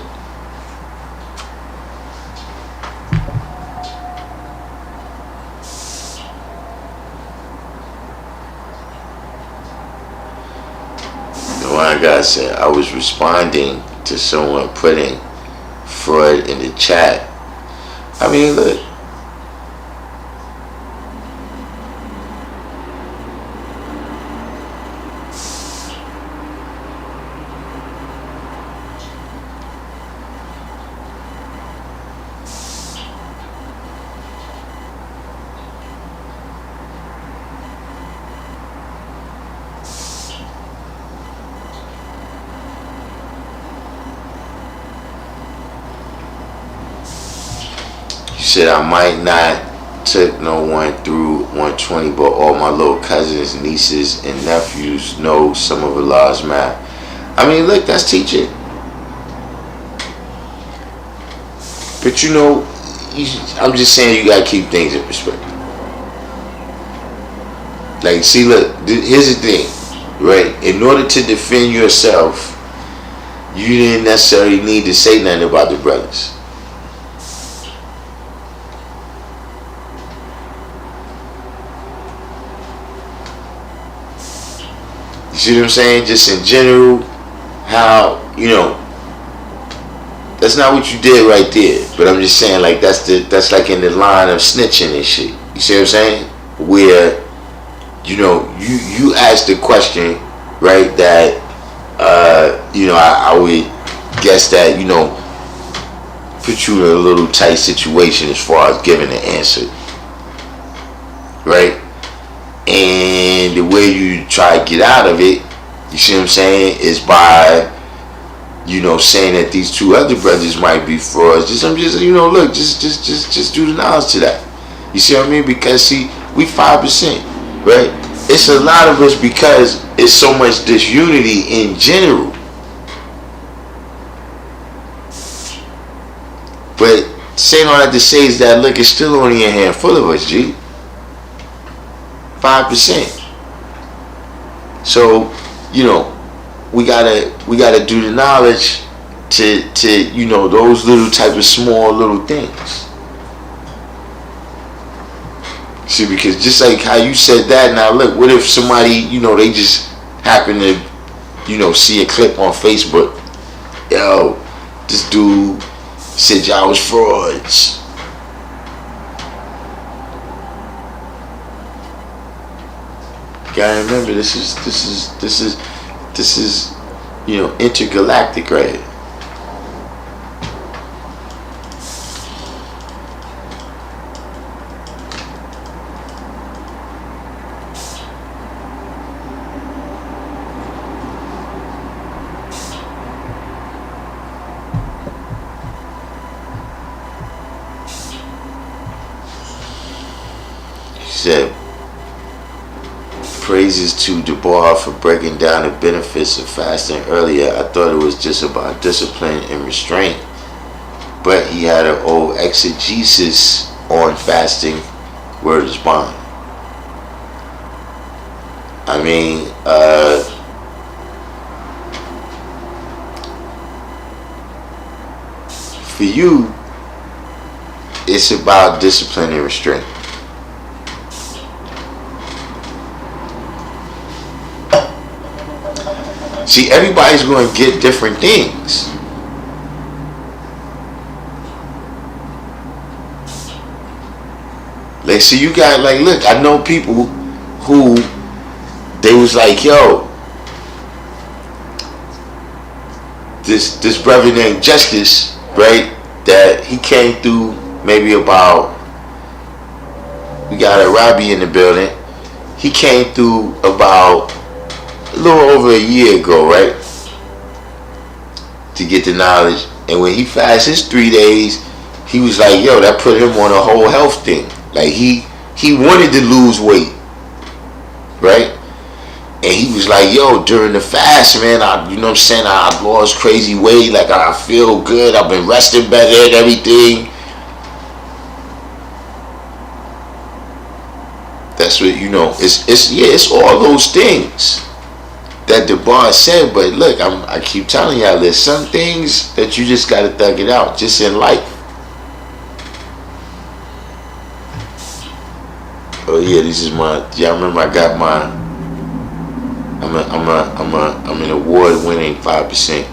The one guy said, I was responding to someone putting Freud in the chat. I mean, look. Said I might not took no one through 120, but all my little cousins, nieces, and nephews know some of Allah's math. I mean, look, that's teaching. But I'm just saying you gotta keep things in perspective. Like, see, look, here's the thing, right? In order to defend yourself, you didn't necessarily need to say nothing about the brothers. You see what I'm saying? Just in general, how, that's not what you did right there. But I'm just saying, like, that's like in the line of snitching and shit. You see what I'm saying? Where, you asked the question, right, that, I would guess that, put you in a little tight situation as far as giving the answer. Right? And the way you try to get out of it, you see what I'm saying, is by, saying that these two other brothers might be frauds. Look, just do the knowledge to that. You see what I mean? Because, see, we 5%, right? It's a lot of us because it's so much disunity in general. But saying all that to say is that, look, it's still only a handful of us, G. 5%. So, we gotta do the knowledge to those little type of small little things. See, because just like how you said that, now look, what if somebody, they just happen to, see a clip on Facebook, yo, this dude said y'all was frauds. gotta remember, this is intergalactic right here. He said, praises to Dubois for breaking down the benefits of fasting earlier. I thought it was just about discipline and restraint, but he had an old exegesis on fasting. Word is bond. I mean, for you, it's about discipline and restraint. See, everybody's going to get different things. Like, so you got, like, look, I know people who, they was like, yo, this brother named Justice, right, that he came through maybe about, we got a Robbie in the building, he came through about a little over a year ago, right, to get the knowledge. And when he fasted his 3 days, he was like, yo, that put him on a whole health thing. Like, he wanted to lose weight, right? And he was like, yo, during the fast, man, you know what I'm saying, I lost crazy weight, like, I feel good, I've been resting better and everything. That's what, it's all those things that the bar said. But look, I keep telling y'all, there's some things that you just gotta thug it out, just in life. Oh yeah, this is y'all remember I got I'm an award-winning 5%.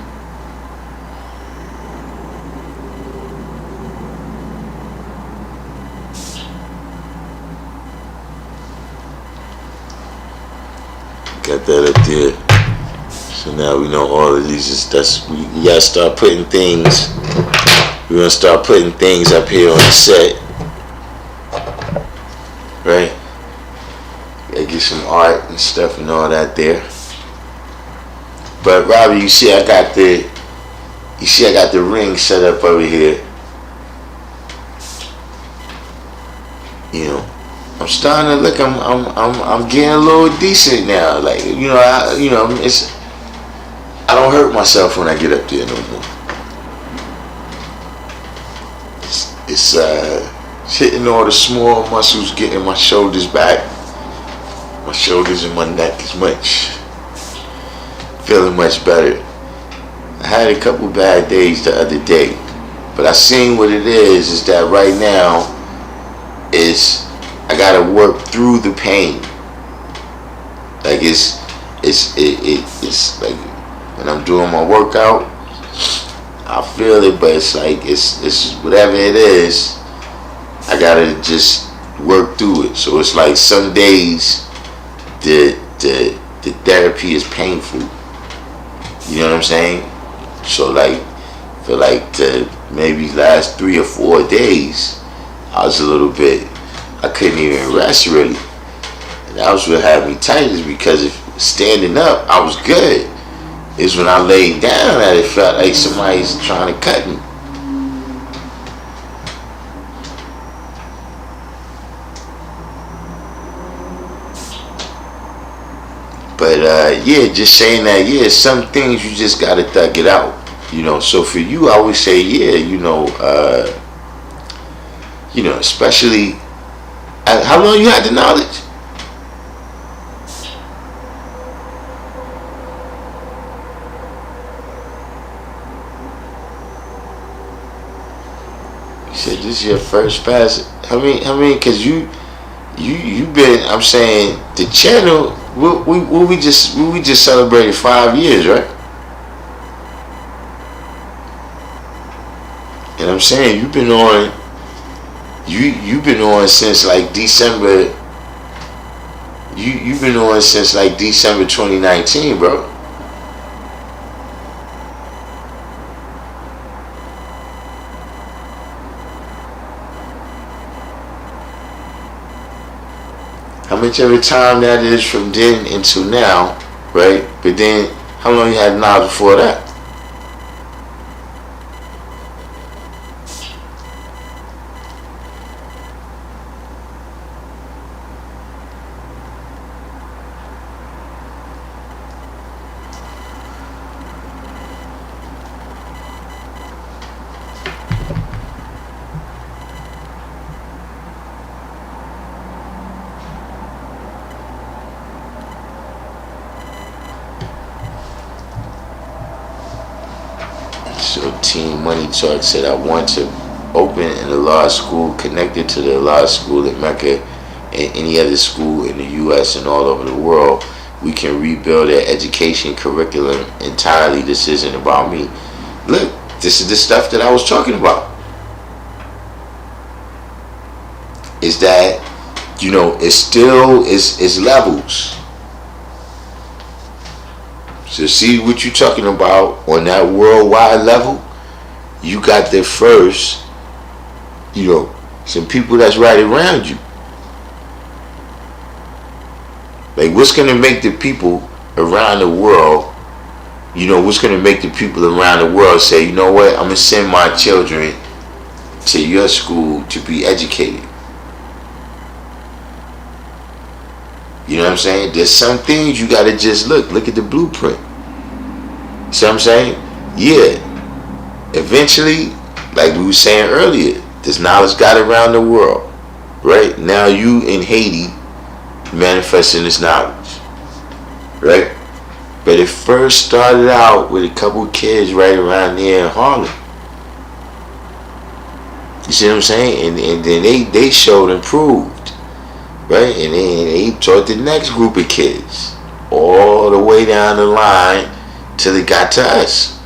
Got that up there. So now we know all of these we gotta start putting things. We're gonna start putting things up here on the set. Right? Gotta get some art and stuff and all that there. But Robbie, you see I got the ring set up over here. I'm starting to look. I'm getting a little decent now. Like I don't hurt myself when I get up there no more. It's hitting all the small muscles, getting my shoulders back. My shoulders and my neck is feeling much better. I had a couple bad days the other day, but I seen what it is that right now I gotta work through the pain. Like it's like when I'm doing my workout, I feel it, but it's like it's whatever it is, I gotta just work through it. So it's like some days the therapy is painful. You know what I'm saying? So like for like the maybe last 3 or 4 days, I was a little bit, I couldn't even rest really. And that was what had me tight, is because if standing up, I was good. It's when I laid down that it felt like somebody's trying to cut me. But yeah, just saying that, yeah, some things you just gotta thug it out. So for you, I would say, yeah, especially, how long you had the knowledge? You said this is your first pass. I mean, cause you been. I'm saying the channel. We just celebrated 5 years, right? And I'm saying you've been on. You've been on since like December You've been on since like December 2019, bro. How much of a time that is from then until now, right? But then, how long you had knowledge before that? So Team Money Talk said, I want to open an Allah school connected to the Allah school in Mecca and any other school in the U.S. and all over the world. We can rebuild their education curriculum entirely. This isn't about me. Look, this is the stuff that I was talking about. Is that, it's still, it's levels. So see what you're talking about on that worldwide level. You got the first, some people that's right around you. Like, what's going to make the people around the world, what's going to make the people around the world say, you know what, I'm going to send my children to your school to be educated. You know what I'm saying? There's some things you got to just look at the blueprint. See what I'm saying? Yeah. Eventually, like we were saying earlier, this knowledge got around the world. Right? Now you in Haiti manifesting this knowledge. Right? But it first started out with a couple kids right around there in Harlem. You see what I'm saying? And then they showed and proved. Right? And then they taught the next group of kids all the way down the line till it got to us.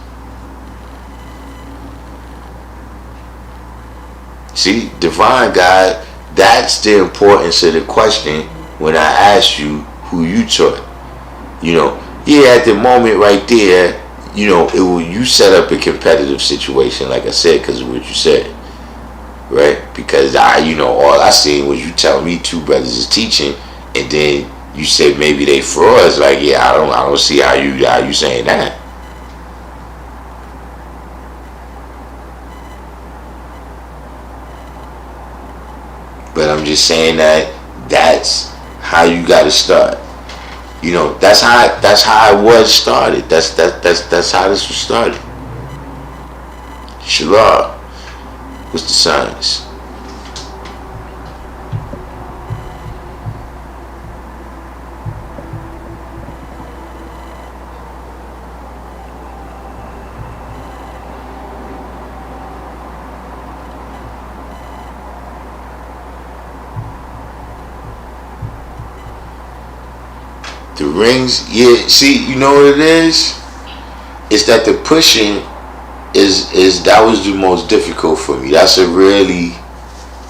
See, divine God, that's the importance of the question when I asked you who you taught. At the moment right there, you set up a competitive situation, like I said, because of what you said. Right? Because all I seen was you telling me two brothers is teaching, and then you said maybe they frauds. Like, yeah, I don't see how you saying that. But I'm just saying that's how you got to start. That's how it was started. That's how this was started. Shalom. What's the signs? The rings, yeah. See, you know what it is? It's that the pushing is that was the most difficult for me. That's a really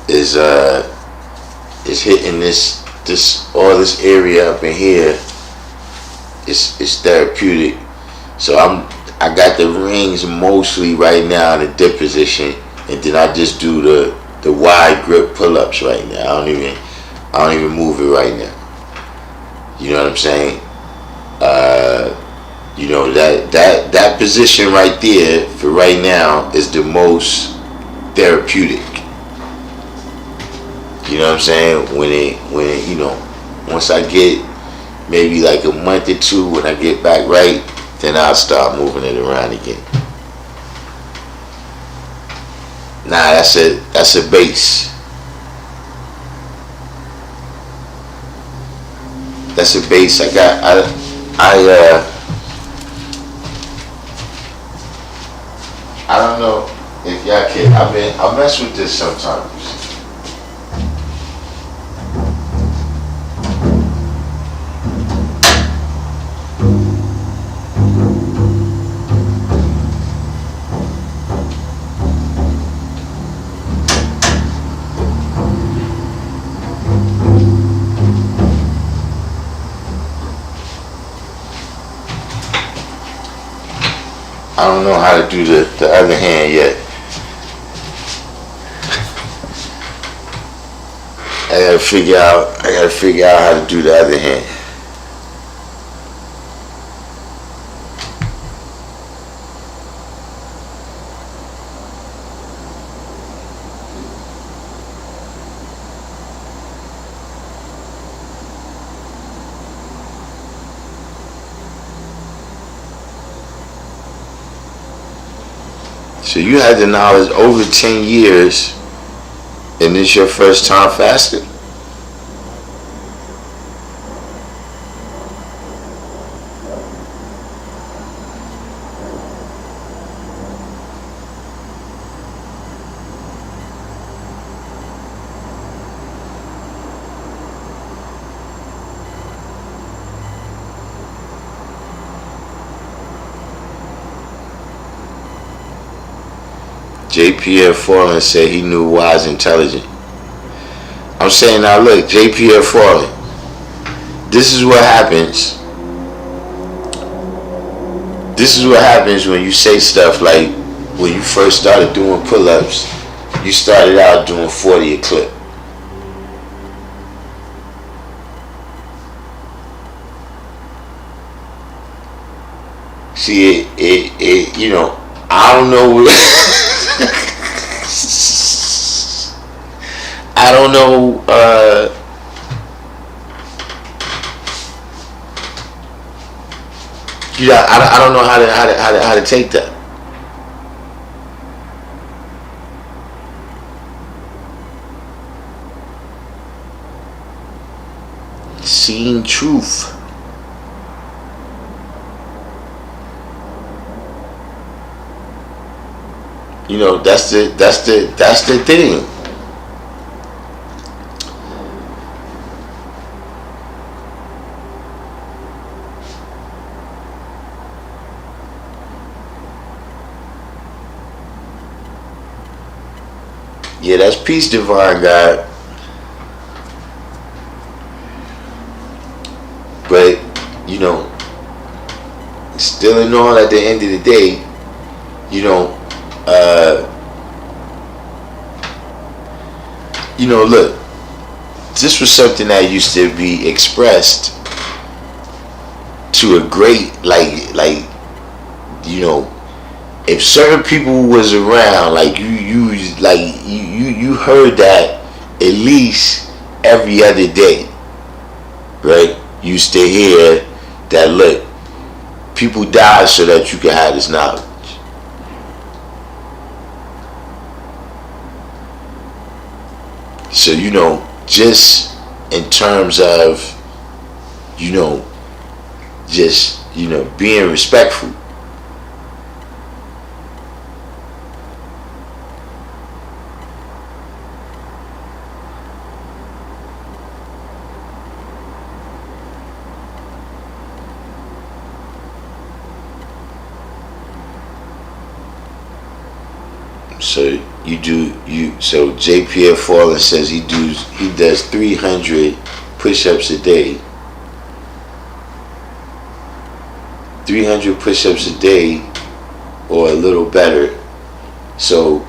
is hitting this all this area up in here. It's therapeutic. So I got the rings mostly right now in the dip position, and then I just do the wide grip pull-ups right now. I don't even move it right now. You know what I'm saying? That position right there for right now is the most therapeutic. You know what I'm saying? When it once I get maybe like a month or two, when I get back right, then I'll start moving it around again. Nah, that's a base. That's a base. I don't know if y'all can. I mess with this sometimes. I don't know how to do the other hand yet. I gotta figure out how to do the other hand. So you had the knowledge over 10 years, and this your first time fasting? JPF Fallen said he knew wise intelligent. I'm saying now look, JPF Fallen, this is what happens. This is what happens when you say stuff like when you first started doing pull-ups, you started out doing 40 a clip. See it you know, I don't know what I don't know I don't know how to take that. Seeing truth. You know, that's the thing. Yeah, that's peace, divine God. But you know, still in all, at the end of the day, you know, look, this was something that used to be expressed to a great, you know, if certain people was around, like you heard that at least every other day, right? You used to hear that, look, people died so that you could have this knowledge. So, you know, just in terms of, you know, just, you know, being respectful. So so JPF Fallen says he does 300 push-ups a day. 300 push-ups a day or a little better. So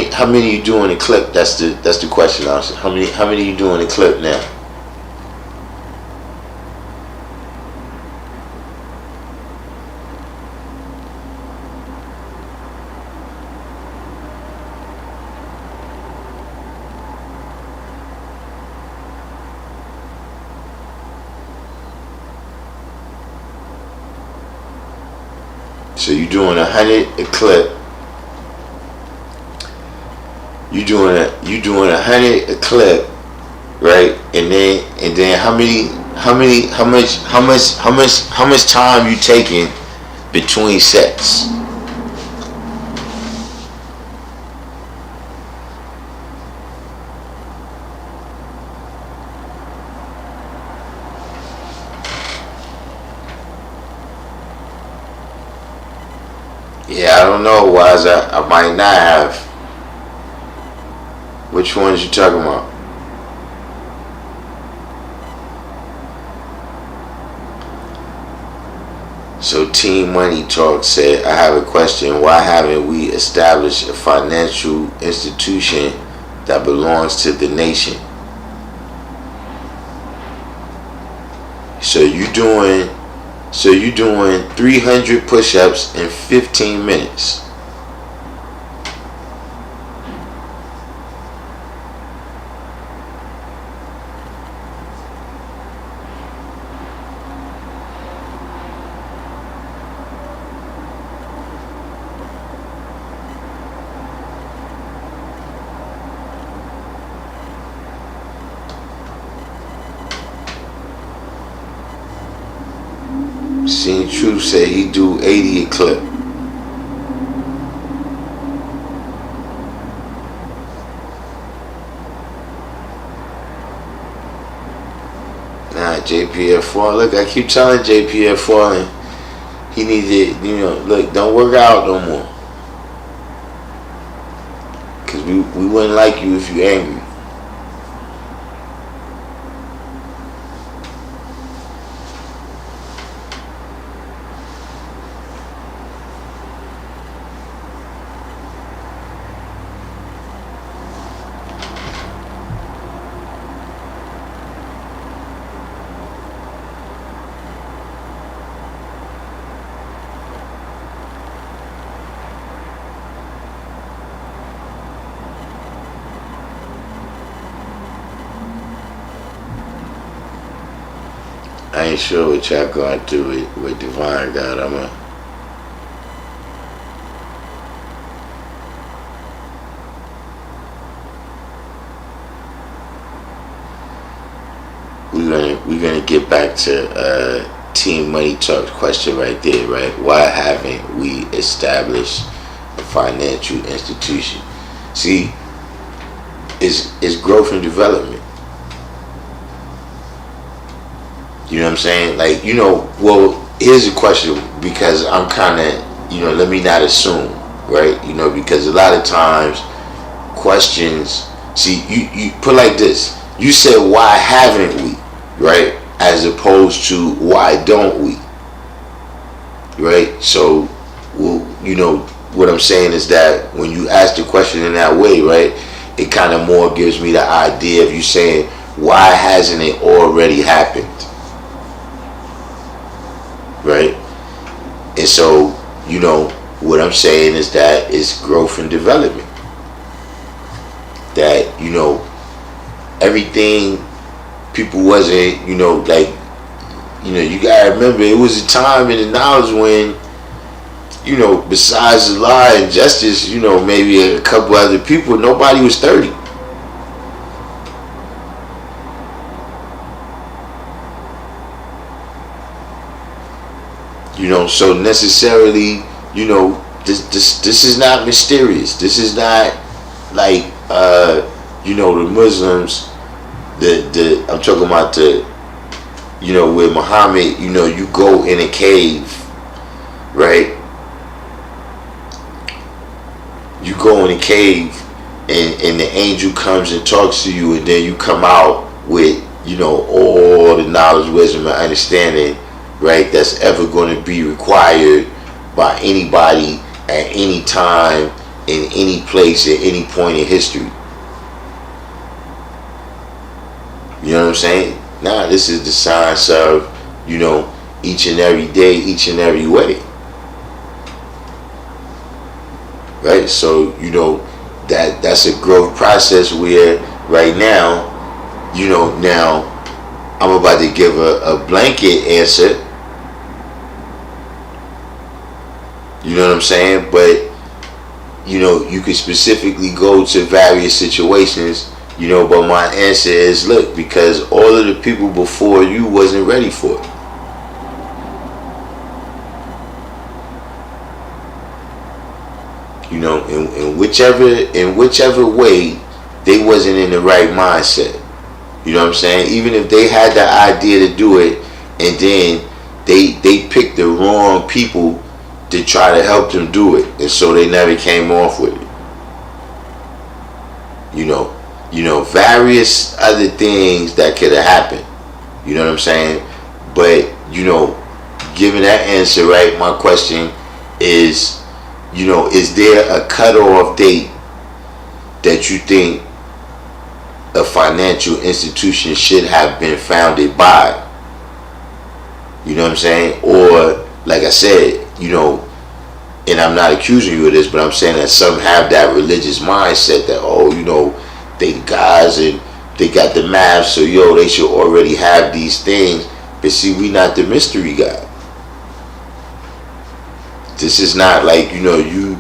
how many you doing a clip? That's the question. Also, how many you doing a clip now? So you doing 100 a clip. You doing 100 a clip, right? And then how much time you taking between sets? Yeah, I don't know. Why is that? I might not have. Which ones you talking about? So Team Money Talk said, I have a question. Why haven't we established a financial institution that belongs to the nation? So you doing 300 push-ups in 15 minutes. Seen Truth say he do 80 a clip. Nah, JPF falling. Look, I keep telling JPF falling. He needs to, look, don't work out no more. Cause we wouldn't like you if you angry. I ain't sure what y'all going through with Divine God. We're gonna get back to Team Money Talk question right there, right? Why haven't we established a financial institution? See, it's growth and development. You know what I'm saying? Like, well, here's a question, because I'm kind of, let me not assume, right? Because a lot of times questions, see, you put like this. You said, why haven't we, right? As opposed to, why don't we, right? So, well, what I'm saying is that when you ask the question in that way, right, it kind of more gives me the idea of you saying, why hasn't it already happened? Right? And so, what I'm saying is that it's growth and development. That, everything people wasn't, you gotta remember, it was a time in the knowledge when, besides the law and justice, maybe a couple other people, nobody was 30. So necessarily, this is not mysterious. This is not like, the Muslims, I'm talking about with Muhammad, you go in a cave, right? You go in a cave and the angel comes and talks to you, and then you come out with, all the knowledge, wisdom, and understanding, right, that's ever going to be required by anybody at any time, in any place, at any point in history. You know what I'm saying? Nah, this is the science of, each and every day, each and every way. Right? So, that's a growth process where right now, now I'm about to give a blanket answer. You know what I'm saying? But, you could specifically go to various situations, but my answer is, look, because all of the people before you wasn't ready for it. In whichever way, they wasn't in the right mindset. You know what I'm saying? Even if they had the idea to do it, and then they picked the wrong people, to try to help them do it, and so they never came off with it. Various other things that could have happened. You know what I'm saying? But given that answer, right? My question is, is there a cutoff date that you think a financial institution should have been founded by? You know what I'm saying? Or, like I said, and I'm not accusing you of this, but I'm saying that some have that religious mindset that, they guys and they got the math, so they should already have these things. But see, we not the mystery God. This is not like, you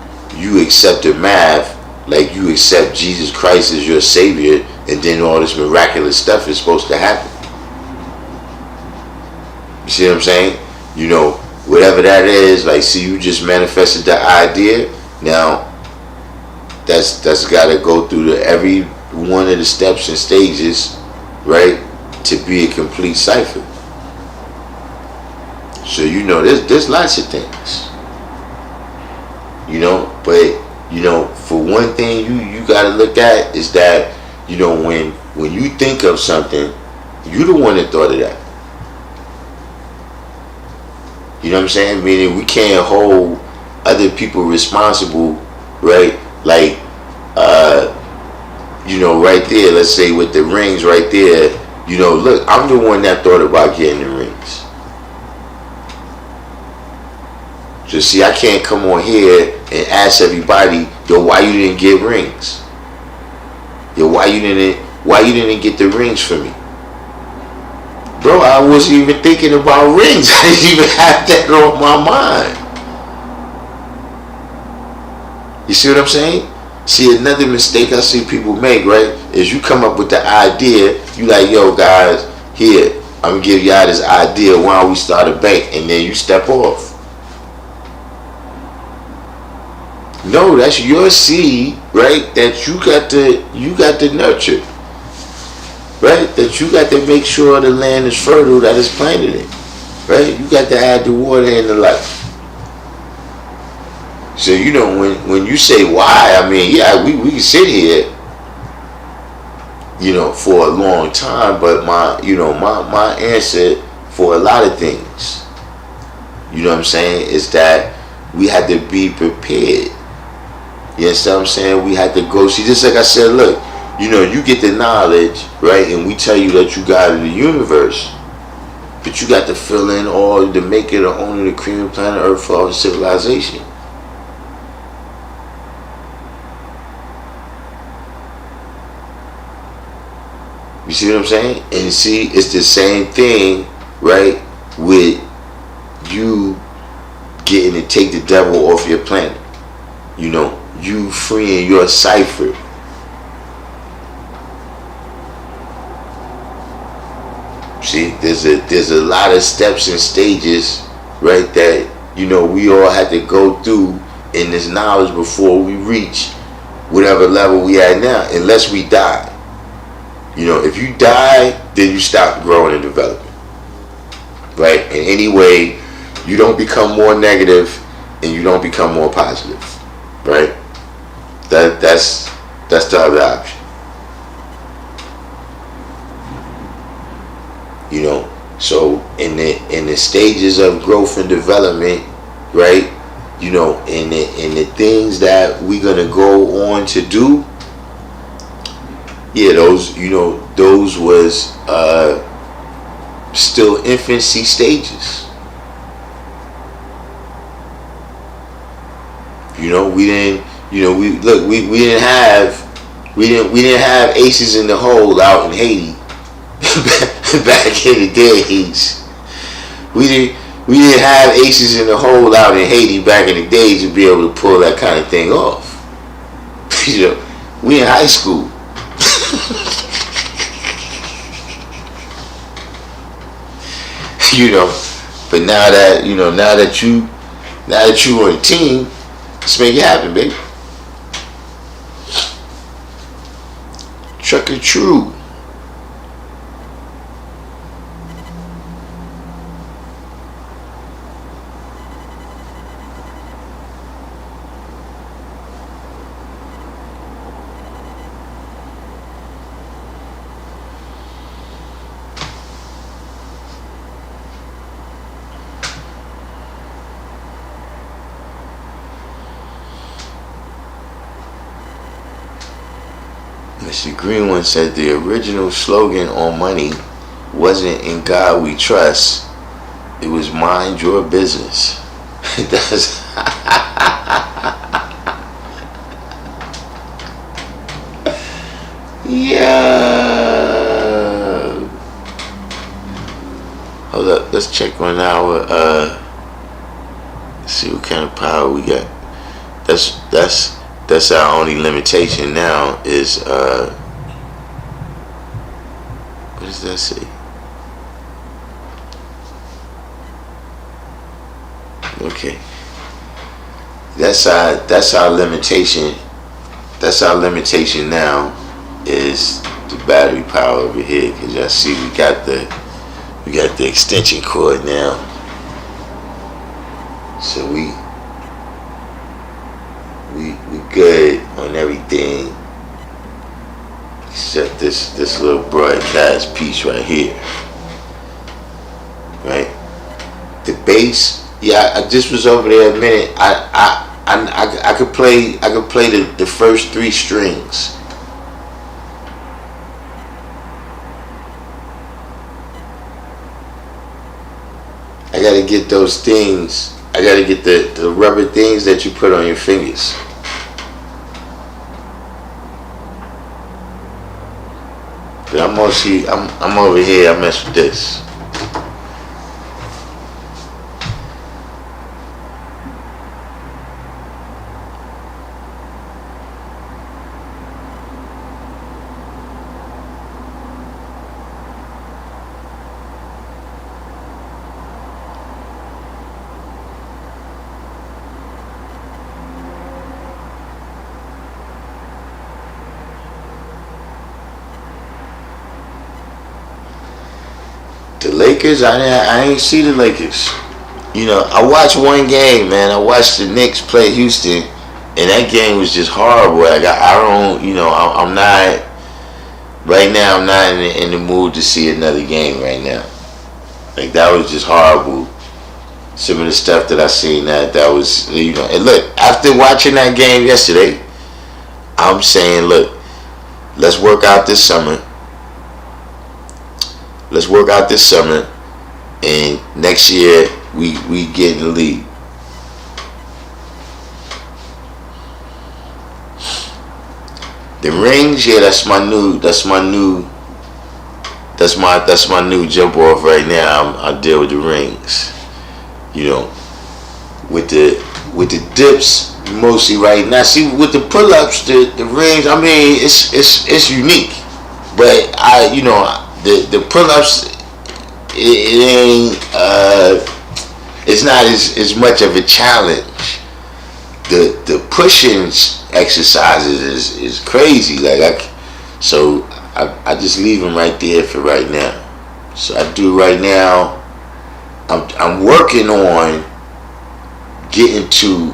accept the math like you accept Jesus Christ as your Savior, and then all this miraculous stuff is supposed to happen. You see what I'm saying? Whatever that is, like, see, you just manifested the idea. Now, that's got to go through every one of the steps and stages, right, to be a complete cipher. So there's lots of things, but for one thing you got to look at is that when you think of something, you the one that thought of that. You know what I'm saying? Meaning we can't hold other people responsible, right? Like, right there, let's say with the rings right there, look, I'm the one that thought about getting the rings. So see, I can't come on here and ask everybody, why you didn't get rings? Why you didn't get the rings for me? Bro, I wasn't even thinking about rings. I didn't even have that on my mind. You see what I'm saying? See, another mistake I see people make, right, is you come up with the idea, you like, guys, here, I'm going to give y'all this idea, why don't we start a bank, and then you step off. No, that's your seed, right, that you got to nurture. Right? That you got to make sure the land is fertile that is planted in. Right? You got to add the water and the life. So when you say why, I mean, yeah, we can sit here, for a long time, but my answer for a lot of things, what I'm saying, is that we had to be prepared. You understand what I'm saying? We had to go see, just like I said, look, you get the knowledge, right, and we tell you that you got the universe, but you got to fill in all the maker, the owner, the cream of planet Earth for all the civilization. You see what I'm saying? And see, it's the same thing, right, with you getting to take the devil off your planet. You freeing your cipher. See, there's a lot of steps and stages, right, that we all had to go through in this knowledge before we reach whatever level we at now, unless we die. If you die, then you stop growing and developing, right? And anyway, you don't become more negative and you don't become more positive, right? That's the other option. So in the stages of growth and development, right, in the things that we're gonna go on to do, yeah, those was still infancy stages. We didn't have aces in the hole out in Haiti. Back in the days, we didn't have aces in the hole out in Haiti back in the days to be able to pull that kind of thing off. We in high school. But now that you on a team, let's make it happen, baby. Truck or true. It's the green one. Said the original slogan on money wasn't "In God We Trust." It was "Mind Your Business." That's yeah. Hold up. Let's check on our. See what kind of power we got. That's our only limitation now is what does that say? Okay. That's our limitation. That's our limitation now is the battery power over here, because y'all see we got the extension cord now. So we good on everything except this little broadcast piece right here. Right? The bass, yeah, I just was over there a minute. I could play the first 3 strings. I gotta get those things. I gotta get the rubber things that you put on your fingers. But I'm over here, I mess with this. The Lakers, I ain't see the Lakers. You know, I watched one game, man. I watched the Knicks play Houston, and that game was just horrible. Like I don't, you know, I'm not right now. I'm not in the mood to see another game right now. Like that was just horrible. Some of the stuff that I seen that was, you know. And look, after watching that game yesterday, I'm saying, look, let's work out this summer. Let's work out this summer, and next year we get in the league. The rings, yeah, that's my new jump off right now. I deal with the rings, you know, with the dips mostly right now. See, with the pull-ups, the rings, I mean, it's unique, but you know. The pull-ups, it ain't, it's not as much of a challenge. The pushing exercises is crazy. Like I just leave them right there for right now. So I do right now. I'm working on getting to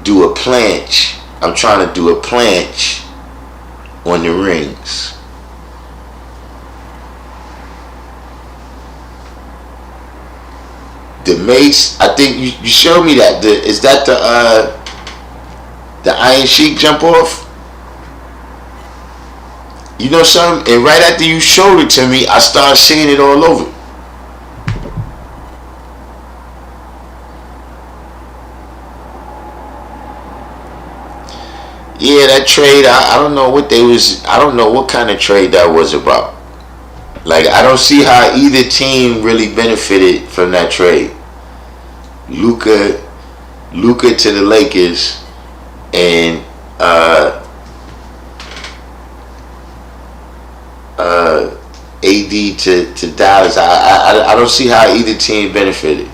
do a planche. I'm trying to do a planche on the rings. The mace, I think you showed me that. Is that the Iron Sheik jump off? You know something? And right after you showed it to me, I started seeing it all over. Yeah, that trade, I don't know what I don't know what kind of trade that was about. Like, I don't see how either team really benefited from that trade. Luka to the Lakers, and AD to Dallas. I don't see how either team benefited.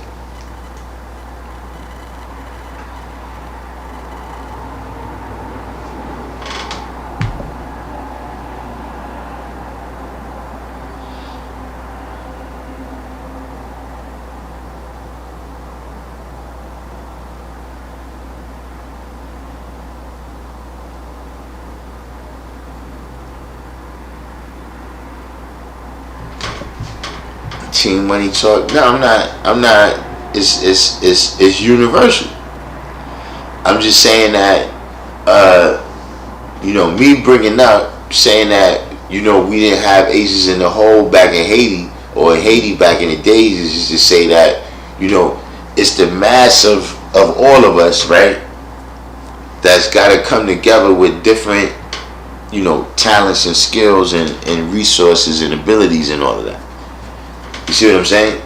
Team money talk. No, I'm not. It's universal. I'm just saying that me bringing up saying that we didn't have aces in the hole back in Haiti, or in Haiti back in the days, is just to say that it's the mass of all of us, right, that's got to come together with different talents and skills and resources and abilities and all of that. You see what I'm saying?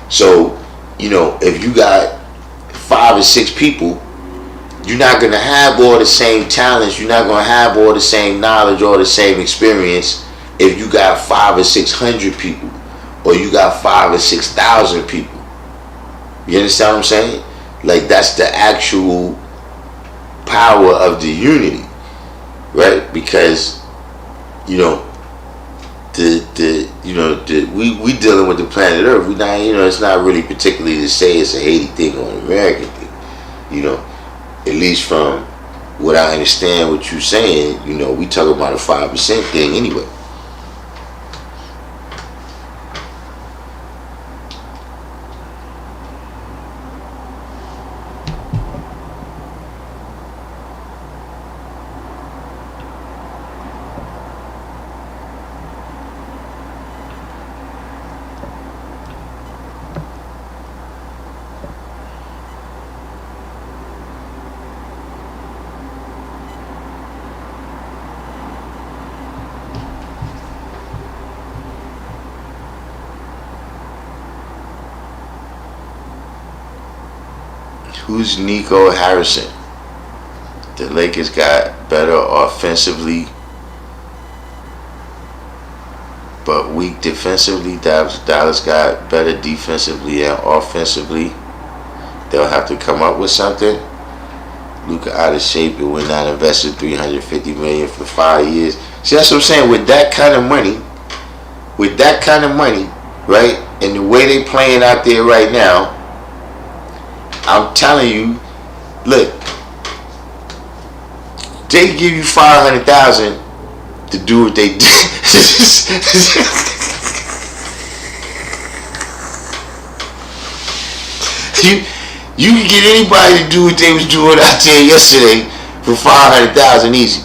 So if you got 5 or 6 people, you're not going to have all the same talents, you're not going to have all the same knowledge or the same experience if you got 500 or 600 people, or you got 5,000 or 6,000 people. You understand what I'm saying? Like, that's the actual power of the unity, right? Because we dealing with the planet Earth. We not, it's not really particularly to say it's a Haiti thing or an American thing. At least from what I understand what you're saying, we talk about a 5% thing anyway. Who's Nico Harrison? The Lakers got better offensively, but weak defensively. Dallas got better defensively and offensively. They'll have to come up with something. Luka out of shape, and we're not invested $350 million for 5 years. See, that's what I'm saying. With that kind of money, right, and the way they playing out there right now, I'm telling you, look, they give you $500,000 to do what they do. You can get anybody to do what they was doing out there yesterday for $500,000 easy.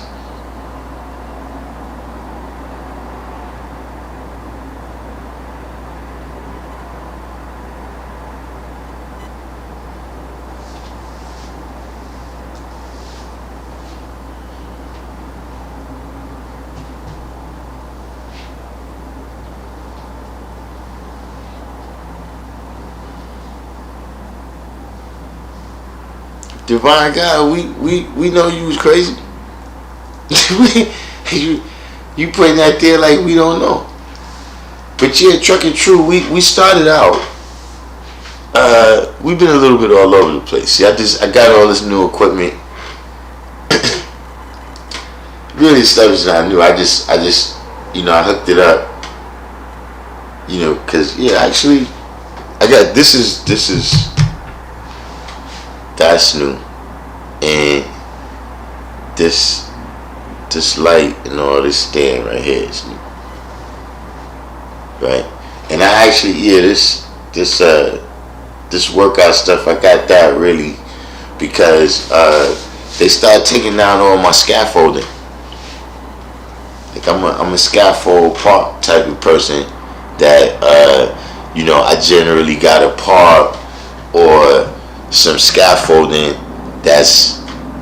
Divine God, we know you was crazy. you putting that there like we don't know. But yeah, Truck and True, we started out. We've been a little bit all over the place. See, I got all this new equipment. Really, stuff is not new. I just I hooked it up. Cause actually, I got this is. That's new, and this light and all this stand right here is new, right? And I actually this workout stuff, I got that really because they started taking down all my scaffolding. Like I'm a scaffold part type of person that I generally got a part or some scaffolding that's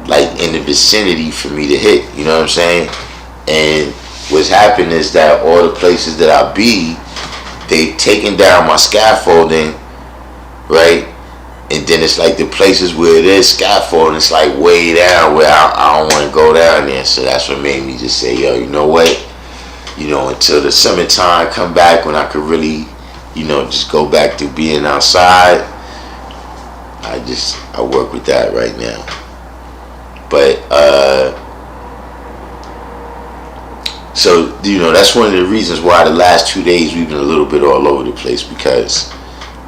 like in the vicinity for me to hit, you know what I'm saying? And what's happened is that all the places that I be, they've taken down my scaffolding, right? And then it's like the places where it is scaffolding, it's like way down where I don't want to go down there. So that's what made me just say, yo, you know what? Until the summertime come back when I could really, just go back to being outside. I work with that right now. But so that's one of the reasons why the last 2 days we've been a little bit all over the place, because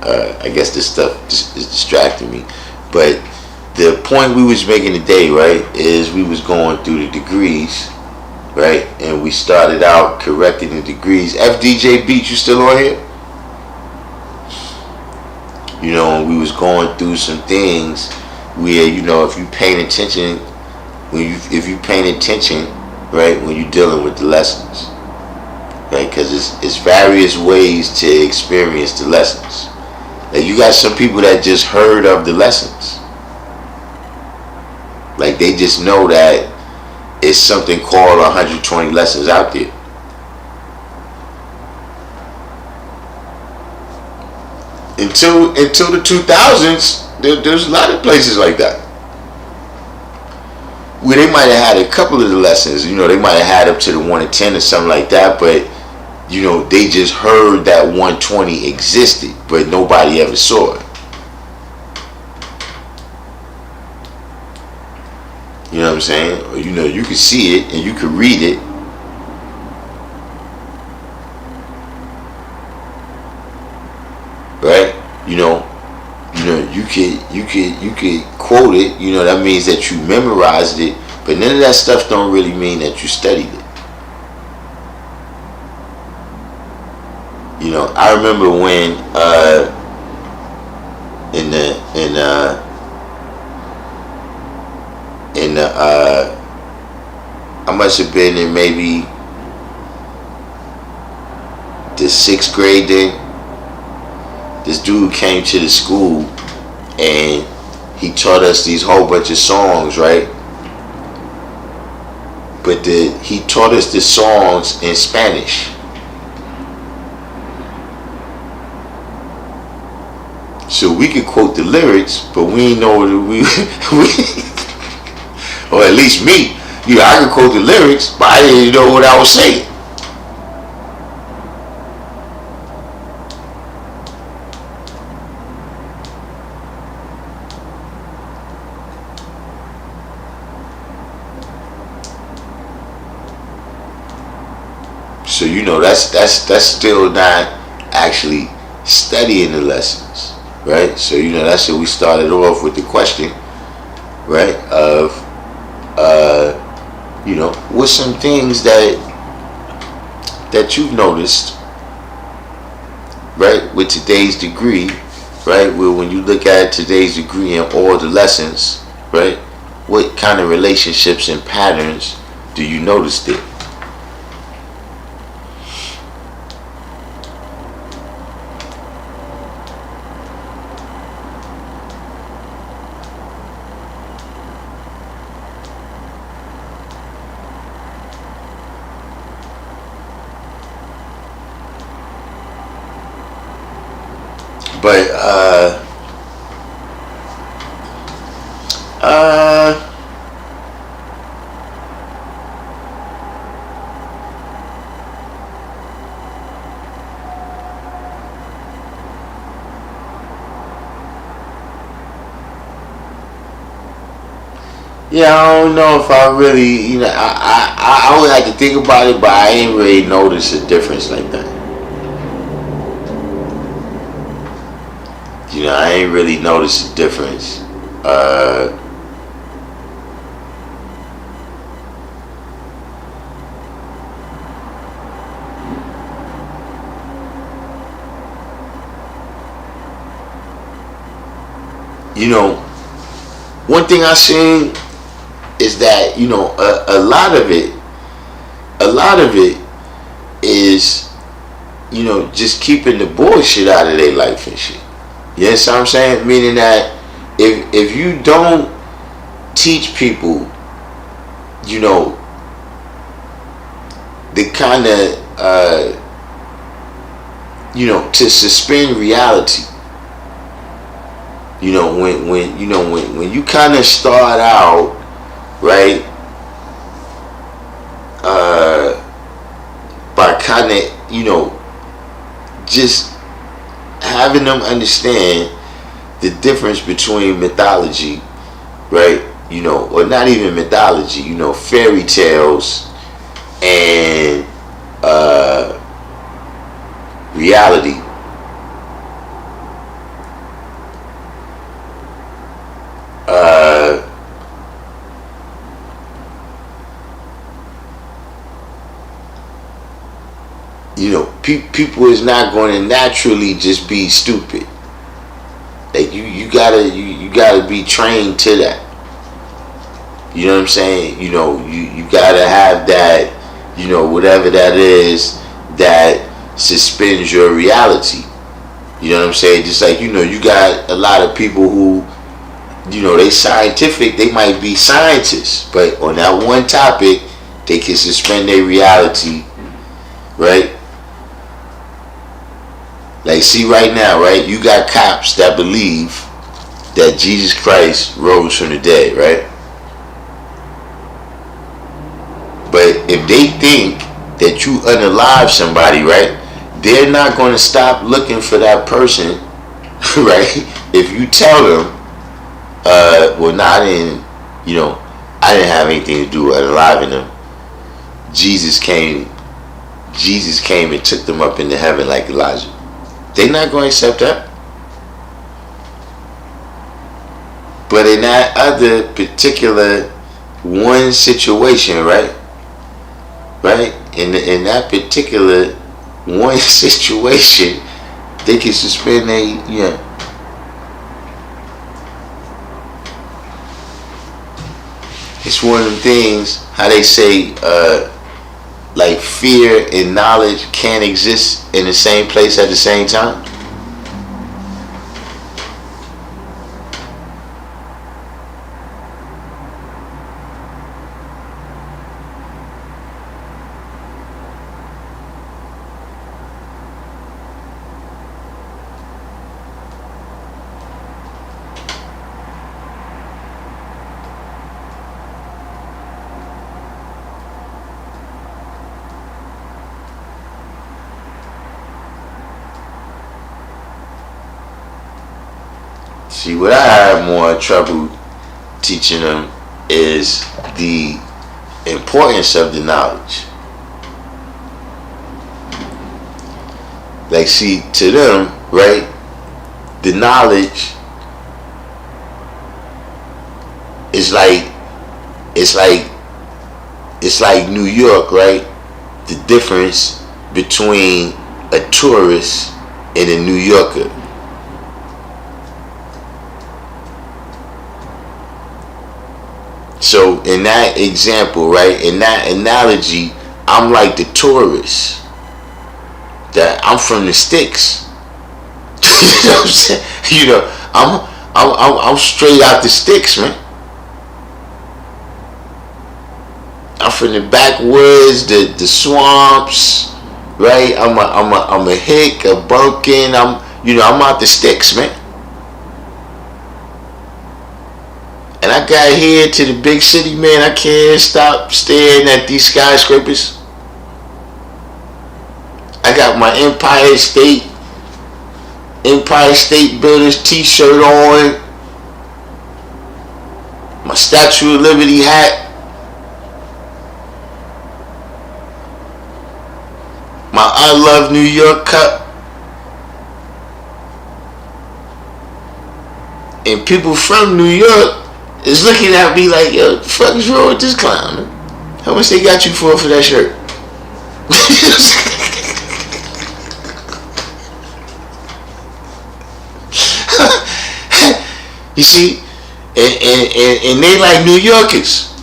I guess this stuff is distracting me. But the point we was making today, right, is we was going through the degrees, right, and we started out correcting the degrees. FDJ Beach, you still on here? We was going through some things where, if you paying attention if you paying attention, right, when you're dealing with the lessons, right? Because it's various ways to experience the lessons. Like, you got some people that just heard of the lessons, like they just know that it's something called 120 lessons out there. Until the 2000s, there's a lot of places like that where they might have had a couple of the lessons. They might have had up to the 1 to 10 or something like that, but they just heard that 120 existed, but nobody ever saw it. You know what I'm saying? Or, you can see it and you can read it. Right? You could quote it. That means that you memorized it, but none of that stuff don't really mean that you studied it. I remember when I must have been in maybe the 6th grade then. This dude came to the school and he taught us these whole bunch of songs, right? But he taught us the songs in Spanish. So we could quote the lyrics, but we didn't know what we or at least me. I could quote the lyrics, but I didn't know what I was saying. So that's still not actually studying the lessons, right? So that's what we started off with the question, right? Of what's some things that you've noticed, right, with today's degree, right? Where when you look at today's degree and all the lessons, right, what kind of relationships and patterns do you notice there? But yeah, I don't know if I really, I would like to think about it, but I ain't really noticed a difference like that. I ain't really noticed a difference. One thing I seen is that a lot of it is just keeping the bullshit out of their life and shit. Yes, I'm saying, meaning that if you don't teach people, the kind of to suspend reality. When you kind of start out, right, by kind of just having them understand the difference between mythology, right, or not even mythology, fairy tales and reality. People is not going to naturally just be stupid. Like you gotta be trained to that. You know what I'm saying? You gotta have that, whatever that is that suspends your reality. You know what I'm saying? Just like, you got a lot of people who, they scientific, they might be scientists, but on that one topic, they can suspend their reality, right? Like, see right now, right? You got cops that believe that Jesus Christ rose from the dead, right? But if they think that you unalive somebody, right, they're not going to stop looking for that person, right? If you tell them, well, nah, I didn't have anything to do with unaliving them. Jesus came and took them up into heaven like Elijah. They're not going to accept that. But in that other particular one situation, right? In that particular one situation, they can suspend It's one of them things, how they say, like fear and knowledge can't exist in the same place at the same time. See, what I have more trouble teaching them is the importance of the knowledge. Like, see, to them, right, the knowledge is like New York, right? The difference between a tourist and a New Yorker. So in that example, right, in that analogy, I'm like the tourist. That I'm from the sticks. You know what I'm saying? I'm straight out the sticks, man. I'm from the backwoods, the swamps, right? I'm a hick, a bumpkin. I'm out the sticks, man. And I got here to the big city, man. I can't stop staring at these skyscrapers. I got my Empire State Builders t-shirt on. My Statue of Liberty hat. My I Love New York cup. And people from New York is looking at me like, yo, what the fuck is wrong with this clown, man? How much they got you for that shirt? You see, and they like New Yorkers.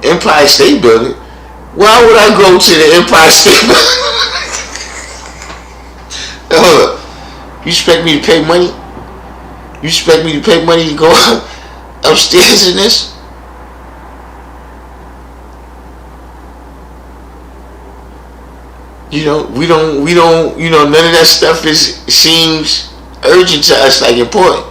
Empire State Building. Why would I go to the Empire State Building? Hold up. You expect me to pay money? You expect me to pay money to go upstairs in this? We don't, none of that stuff seems urgent to us, like important.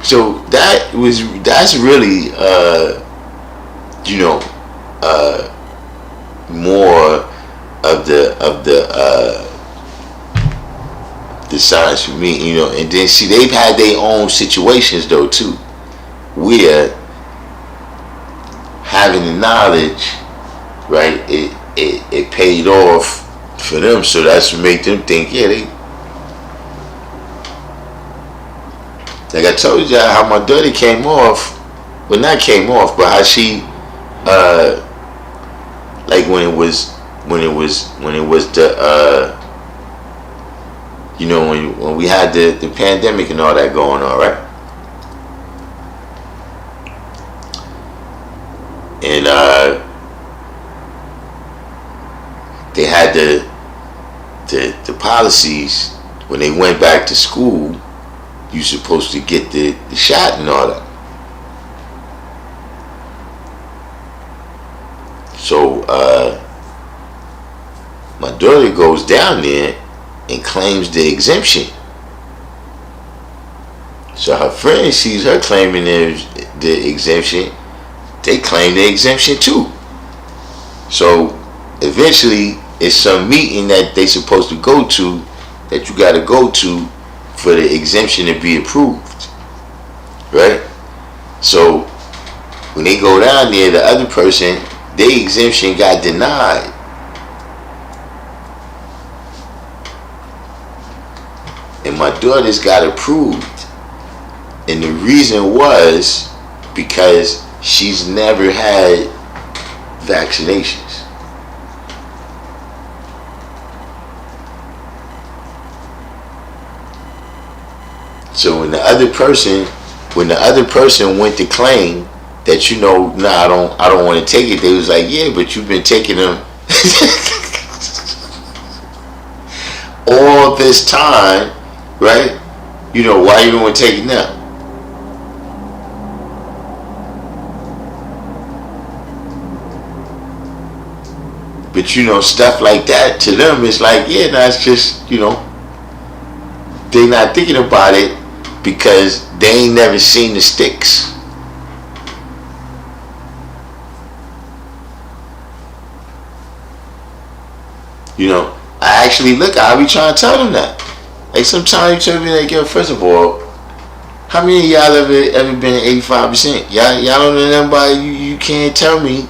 So that's really, more of the science for me, and then see, they've had their own situations though too, where having the knowledge, right, it paid off for them, so that's what make them think, yeah, they, like I told you how my daughter came off, well, not came off, but how she like when it was the when we had the pandemic and all that going on, right? And they had the policies when they went back to school. You supposed to get the shot and all that. So my daughter goes down there and claims the exemption. So her friend sees her claiming the exemption. They claim the exemption too. So eventually it's some meeting that they supposed to go to, that you got to go to for the exemption to be approved, right? So when they go down there, the other person, their exemption got denied. And my daughter's got approved. And the reason was because she's never had vaccinations. So when the other person went to claim that, I don't want to take it, they was like, yeah, but you've been taking them all this time, right? Why you don't want to take it now? But stuff like that to them is like, yeah, that's just, they not thinking about it because they ain't never seen the sticks. I actually I be trying to tell them that. Like sometimes you tell me like, yo, first of all, how many of y'all ever been at 85%? Y'all don't know nothing about it. You can't tell me.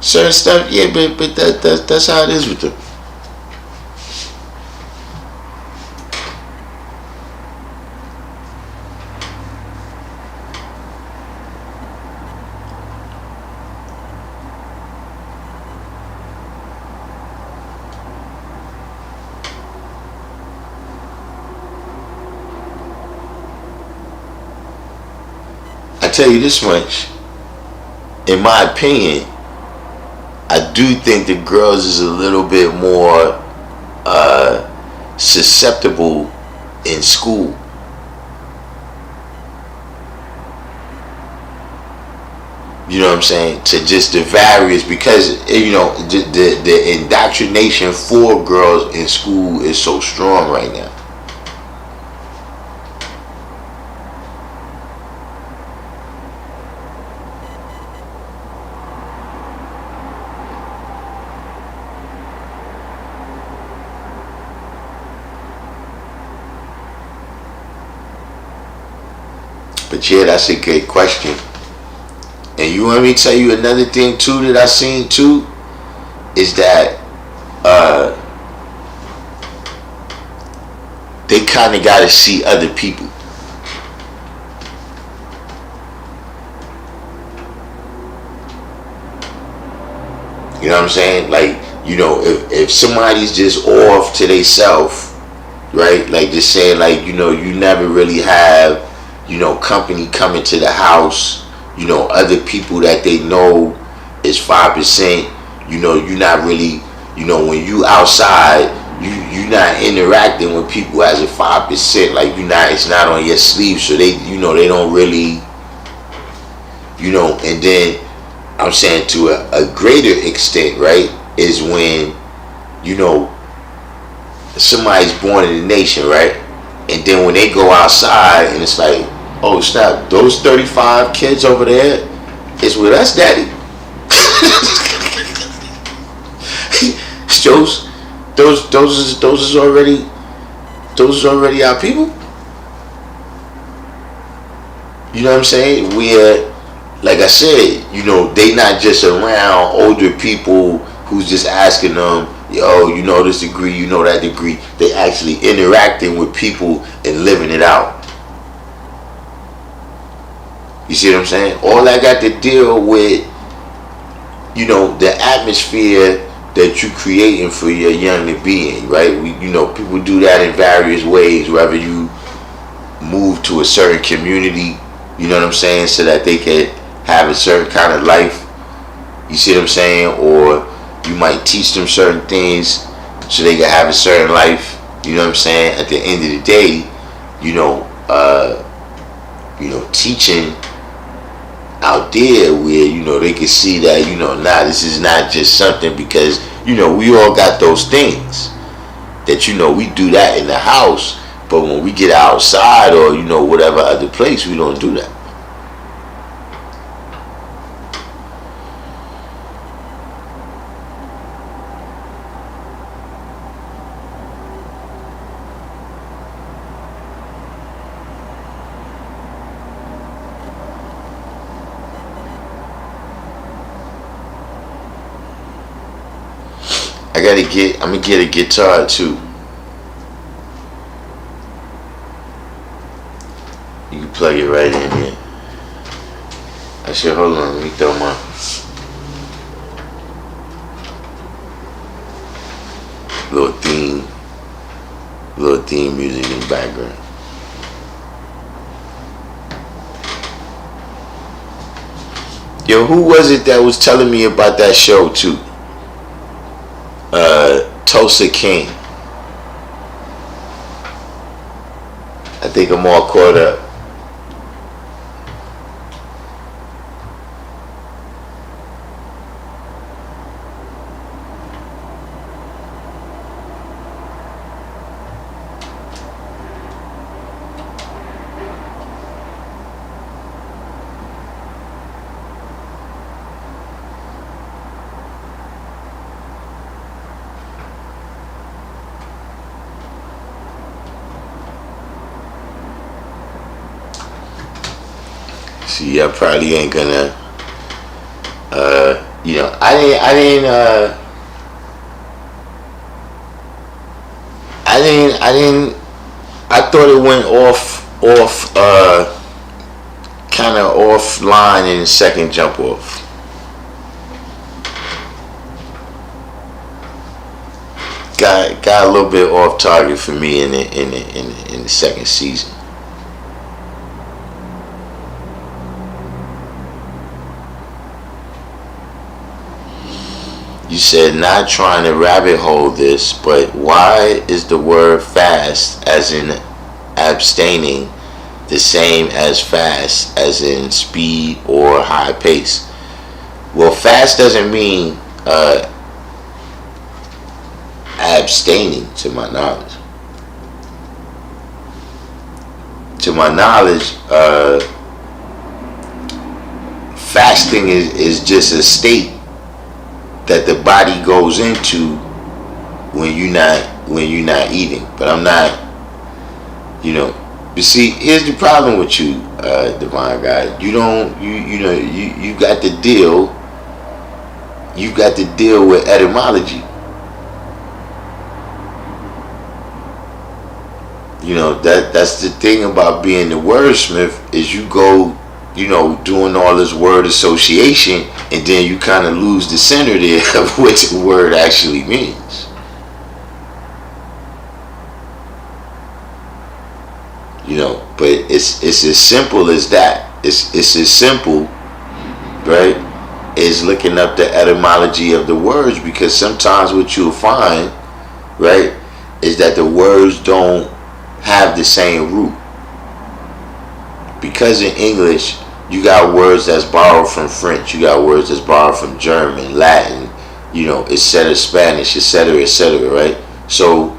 Certain stuff, yeah, but that's how it is with them. I tell you this much, in my opinion, I do think the girls is a little bit more susceptible in school. You know what I'm saying? To just the various, because the indoctrination for girls in school is so strong right now. But yeah, that's a good question. And you want me to tell you another thing too that I seen too, is that they kind of got to see other people. You know what I'm saying? Like, if somebody's just off to theyself, right? Like just saying like, you never really have, company coming to the house, other people that they know is 5%, you're not really, when you outside, you're not interacting with people as a 5%, like it's not on your sleeve, so they, they don't really, and then I'm saying to a greater extent, right, is when, somebody's born in the nation, right, and then when they go outside and it's like, oh snap, those 35 kids over there is with us, daddy. those is already our people. You know what I'm saying? We're, like I said, they not just around older people who's just asking them, yo, this degree, that degree. They actually interacting with people and living it out. You see what I'm saying? All I got to deal with the atmosphere that you creating for your younger being, right? People do that in various ways, whether you move to a certain community, you know what I'm saying, so that they can have a certain kind of life, you see what I'm saying, or you might teach them certain things so they can have a certain life, you know what I'm saying. At the end of the day, teaching out there where they can see that this is not just something because we all got those things that we do that in the house, but when we get outside or whatever other place, we don't do that. I'm gonna get a guitar too. You can plug it right in here. I should, hold on, let me throw my little theme music in the background. Yo, who was it that was telling me about that show too? Tulsa King. I think I'm all caught up. See, I probably ain't gonna, I thought it went kind of offline in the second jump off. Got a little bit off target for me in the second season. You said not trying to rabbit hole this, but why is the word fast, as in abstaining, the same as fast, as in speed or high pace? Well, fast doesn't mean abstaining, to my knowledge. To my knowledge, fasting is just a state that the body goes into when you're not eating. But I'm not, But see, here's the problem with you, divine God. You got to deal. You got to deal with etymology. That's the thing about being the wordsmith, is you go, doing all this word association, and then you kind of lose the center there of what the word actually means. But it's as simple as that. It's as simple, right, as looking up the etymology of the words, because sometimes what you'll find, right, is that the words don't have the same root. Because in English, you got words that's borrowed from French, you got words that's borrowed from German, Latin, etc., Spanish, etc., right? So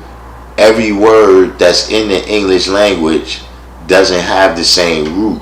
every word that's in the English language doesn't have the same root.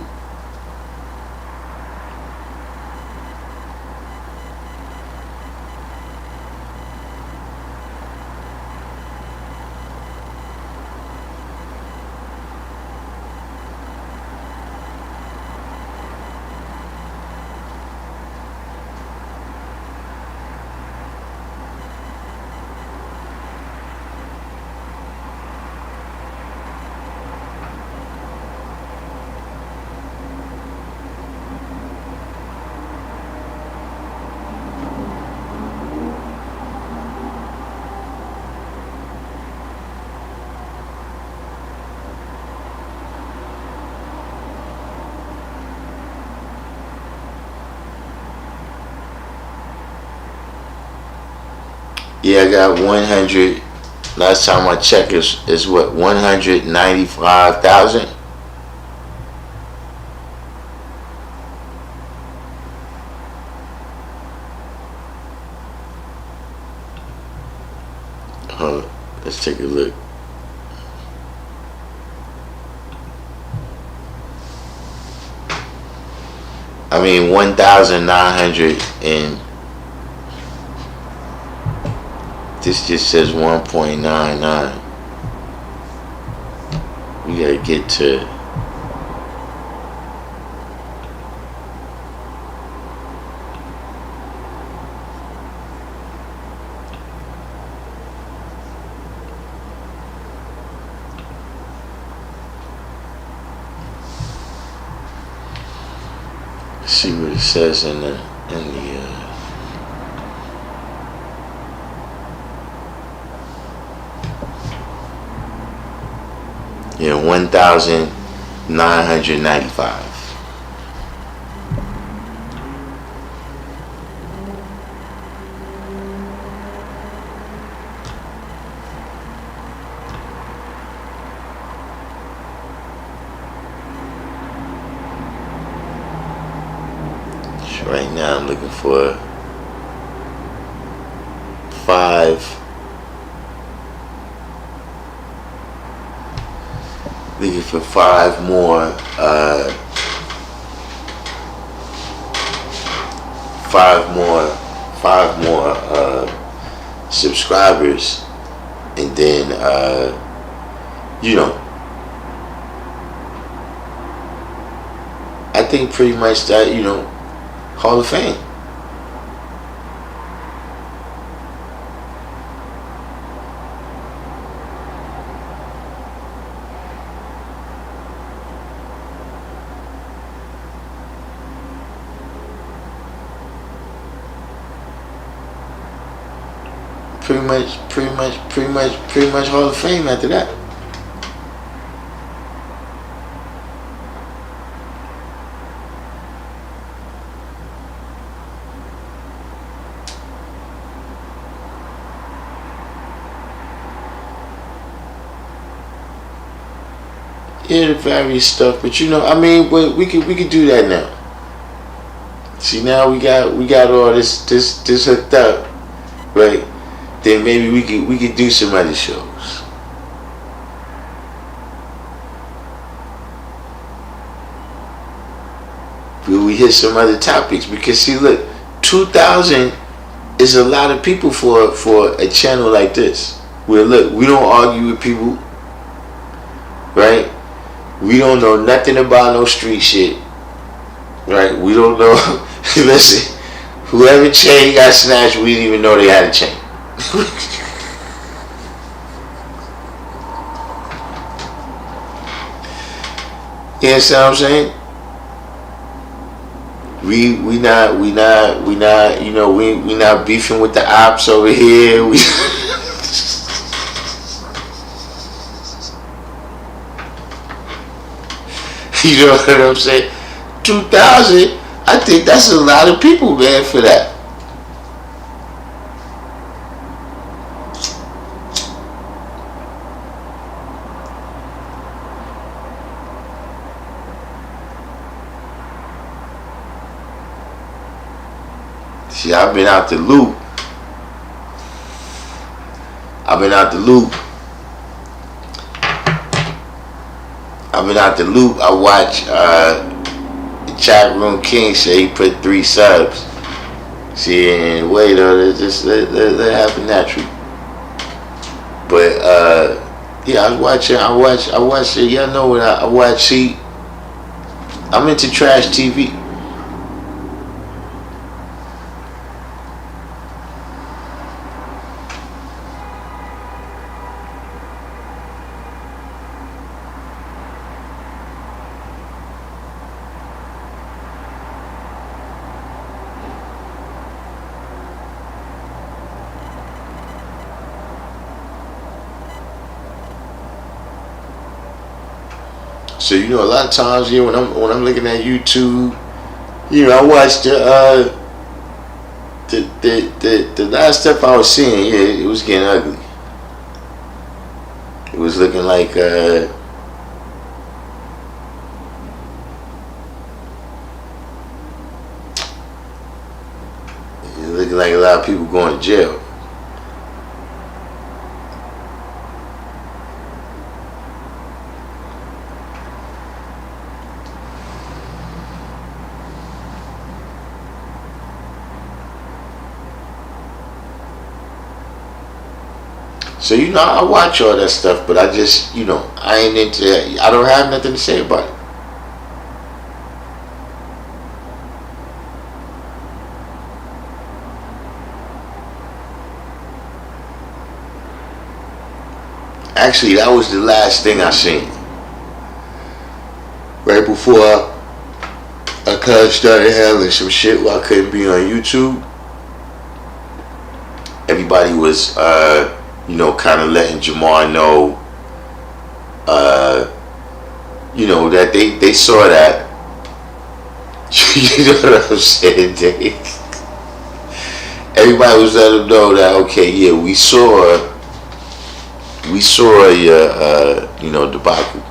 Yeah, I got 100. Last time I checked is what, 195,000. Let's take a look. I mean 1,900, and this just says 1.99. We gotta get to see what it says in the yeah, 1,995. Right now I'm looking for 5. Looking for 5 more. 5 more subscribers, and then I think pretty much that, Hall of Fame. Pretty much Hall of Fame after that. Yeah, the various stuff, but I mean, we could do that now. See, now we got all this hooked up, right? Then maybe we could do some other shows. We hit some other topics, because see, look, 2,000 is a lot of people for a channel like this. Where look, we don't argue with people, right? We don't know nothing about no street shit, right? We don't know. Listen, whoever chain got snatched, we didn't even know they had a chain. You understand what I'm saying? We not we not beefing with the ops over here. You know what I'm saying? 2,000, I think that's a lot of people, man, for that. See, I've been out the loop. I watch the chat room king say he put 3 subs. See, and wait, just let happen naturally. But yeah, I watch it. Y'all know what I watch. See, I'm into trash TV. So a lot of times, when I'm looking at YouTube, I watch the last stuff I was seeing, yeah, it was getting ugly. It was looking like looking like a lot of people going to jail. So I watch all that stuff, but I just I ain't into that. I don't have nothing to say about it. Actually, that was the last thing I seen. Right before I kind of started having some shit where I couldn't be on YouTube. Everybody was, kind of letting Jamar know, that they saw that. You know what I'm saying, Dave? Everybody was letting them know that, okay, yeah, we saw your, debacle.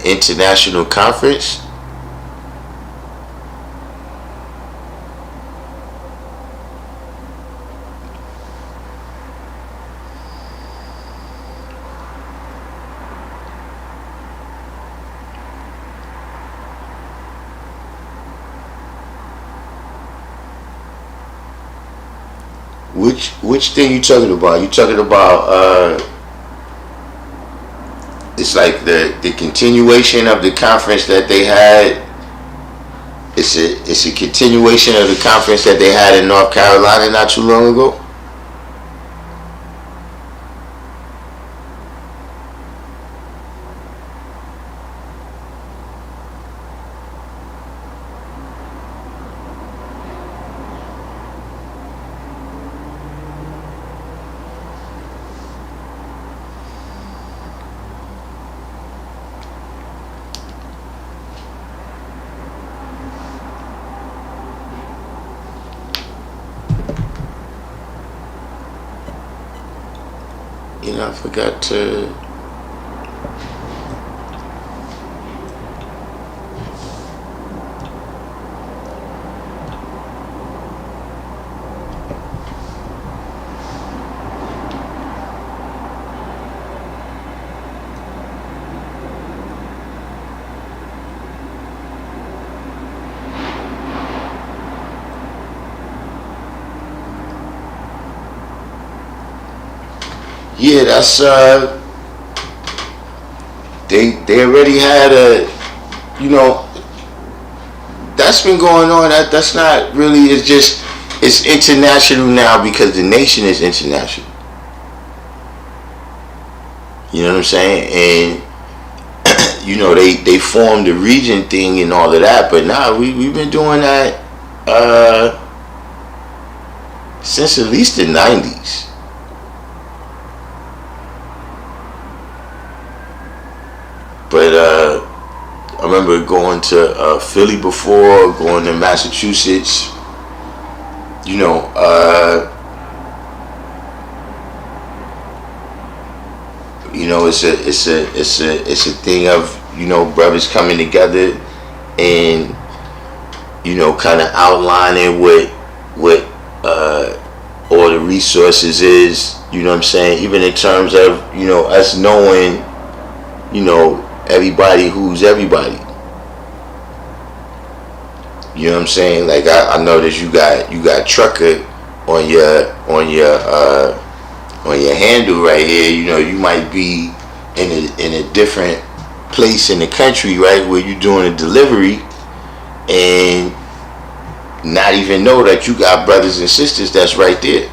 International conference. Which thing you talking about? You talking about it's like the continuation of the conference that they had. It's a continuation of the conference that they had in North Carolina not too long ago. I forgot to. Yeah, that's they already had that's been going on. That's not really. It's international now because the nation is international. You know what I'm saying? And they formed the region thing and all of that, but nah, we've been doing that since at least the '90s. But I remember going to Philly before, going to Massachusetts. It's a thing of brothers coming together and kind of outlining what all the resources is. You know what I'm saying? Even in terms of us knowing everybody who's everybody. You know what I'm saying? Like I noticed you got trucker on your handle right here. You might be in a different place in the country, right, where you're doing a delivery and not even know that you got brothers and sisters that's right there.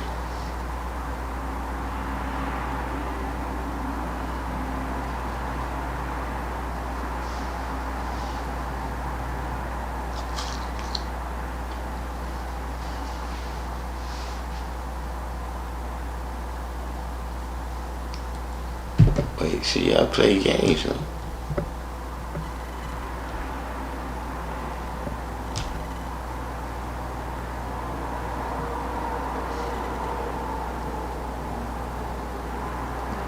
See, I play games, man.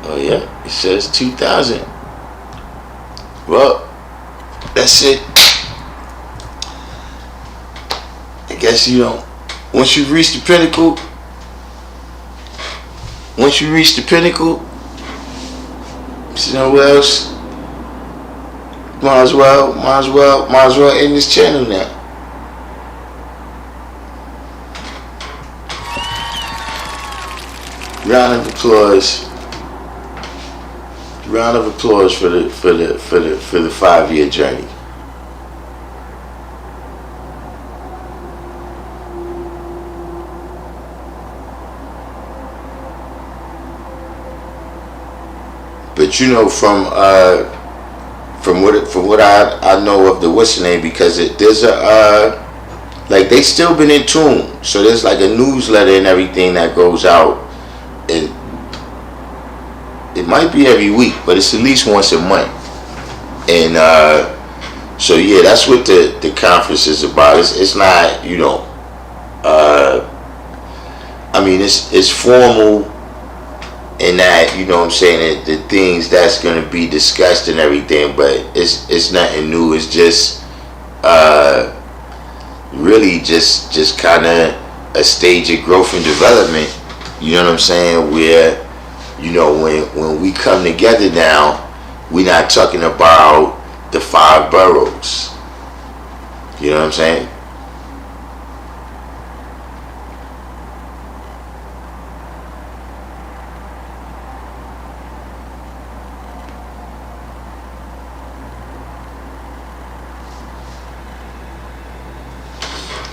Oh yeah, it says 2,000. Well, that's it. I guess once you reach the pinnacle, you know what else? Might as well end this channel now. Round of applause. Round of applause for the 5-year journey. But from what I know of the what's the name, because there's a like they still been in tune, so there's like a newsletter and everything that goes out, and it might be every week, but it's at least once a month. And so yeah, that's what the conference is about. It's not I mean it's formal in that, you know what I'm saying, the things that's going to be discussed and everything, but it's nothing new. It's just really just kind of a stage of growth and development, you know what I'm saying, where when we come together now, we're not talking about the 5 boroughs, you know what I'm saying.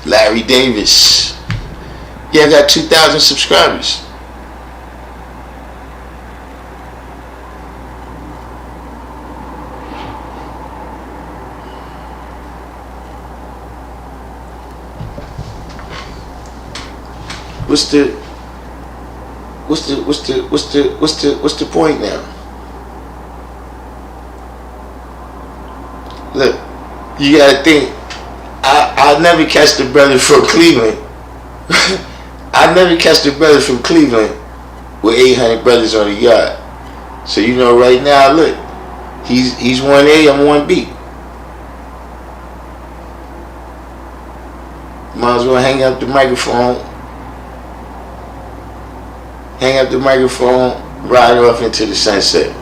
Larry Davis. Yeah, I got 2,000 subscribers. What's the point now? Look, you gotta think. I'll never catch the brother from Cleveland. I never catch the brother from Cleveland with 800 brothers on the yacht. So right now, look, he's 1A, I'm 1B. Might as well hang up the microphone, ride off into the sunset.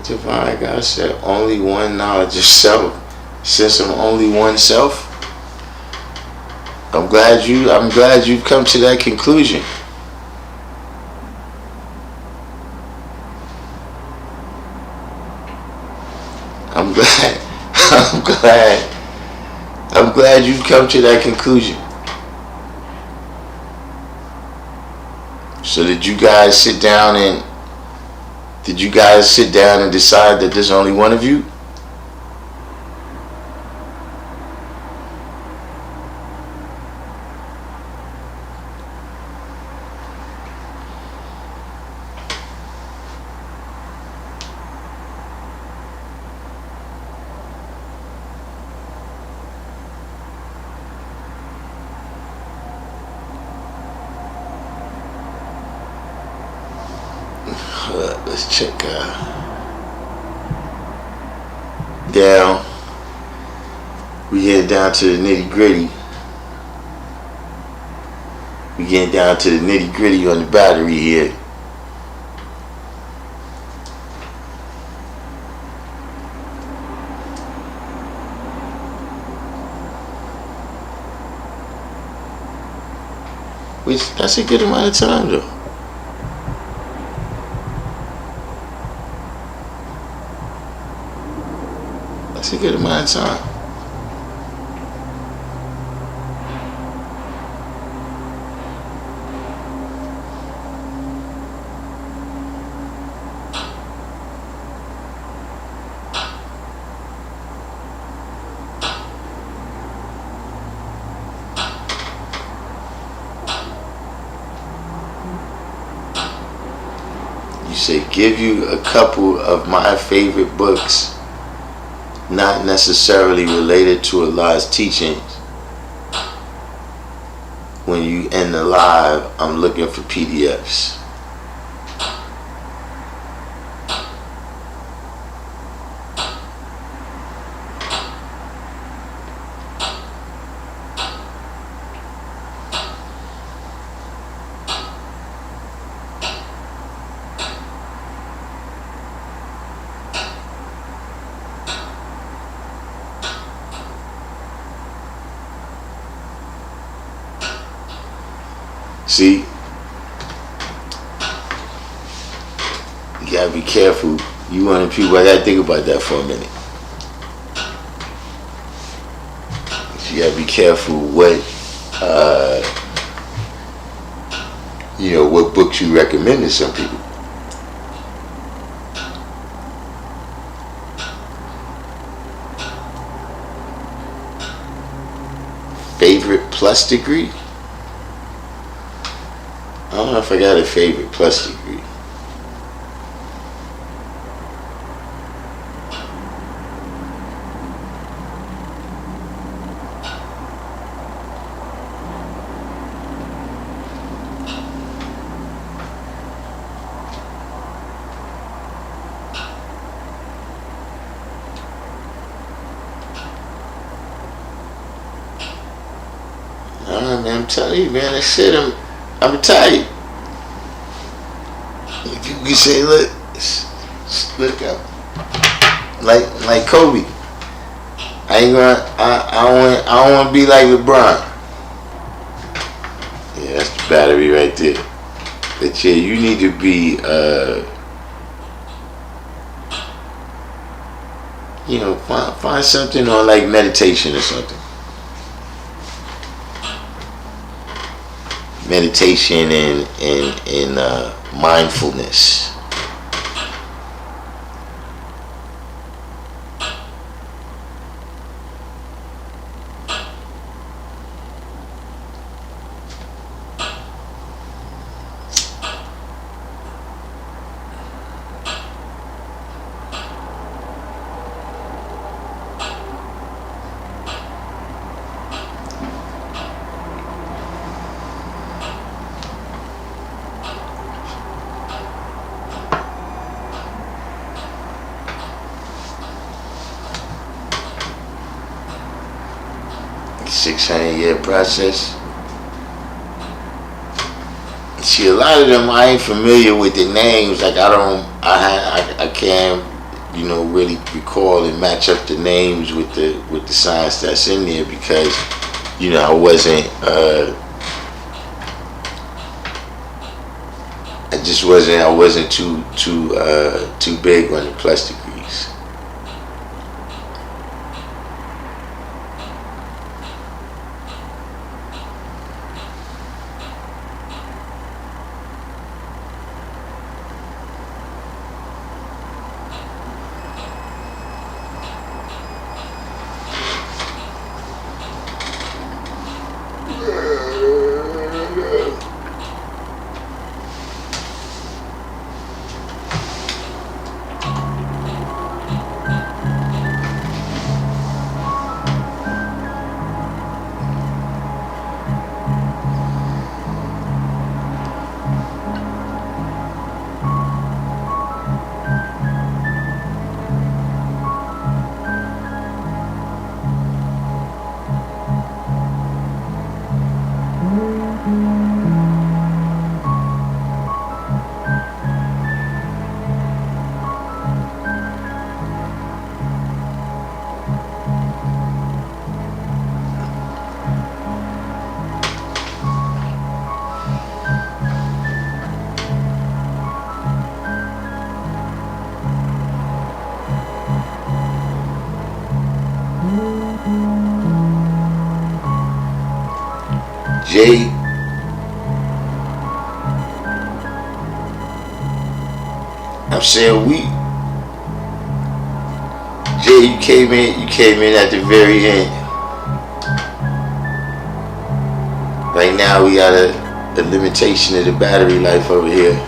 Divine, God said, only one knowledge of self. Since I'm only one self, I'm glad you've come to that conclusion. I'm glad you've come to that conclusion. So did you guys sit down and decide that there's only one of you? Let's check down. We getting down to the nitty gritty. We getting down to the nitty gritty on the battery here. Which that's a good amount of time though. That's a good amount of time. You say give you a couple of my favorite books, not necessarily related to Allah's teachings. When you end the live, I'm looking for PDFs. See, you gotta be careful. You one of the people, I gotta think about that for a minute. You gotta be careful what, what books you recommend to some people. Favorite plus degree? I don't know if I got a favorite plus degree. Man, I'm telling you, man, that shit, I'm tired. If you can say, look up, like Kobe. I don't want to be like LeBron. Yeah, that's the battery right there. But yeah, you need to be, find something on like meditation or something. Meditation and mindfulness. $600-year process. See, a lot of them I ain't familiar with the names. Like I can't, really recall and match up the names with the science that's in there because, I wasn't. I wasn't too big on the plus degrees. Jay, I'm saying Jay, you came in at the very end. Right now we got a limitation of the battery life over here.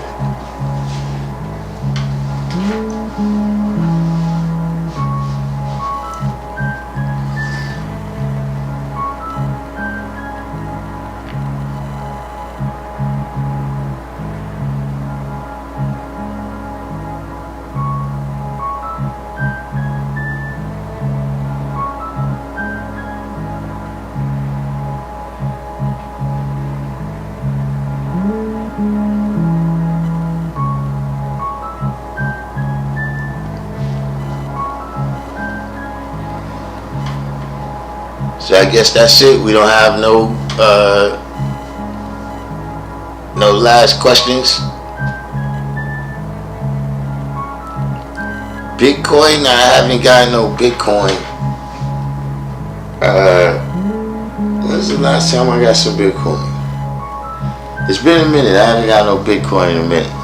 So I guess that's it. We don't have no last questions. Bitcoin, I haven't gotten no Bitcoin. When's the last time I got some Bitcoin? It's been a minute. I haven't got no Bitcoin in a minute.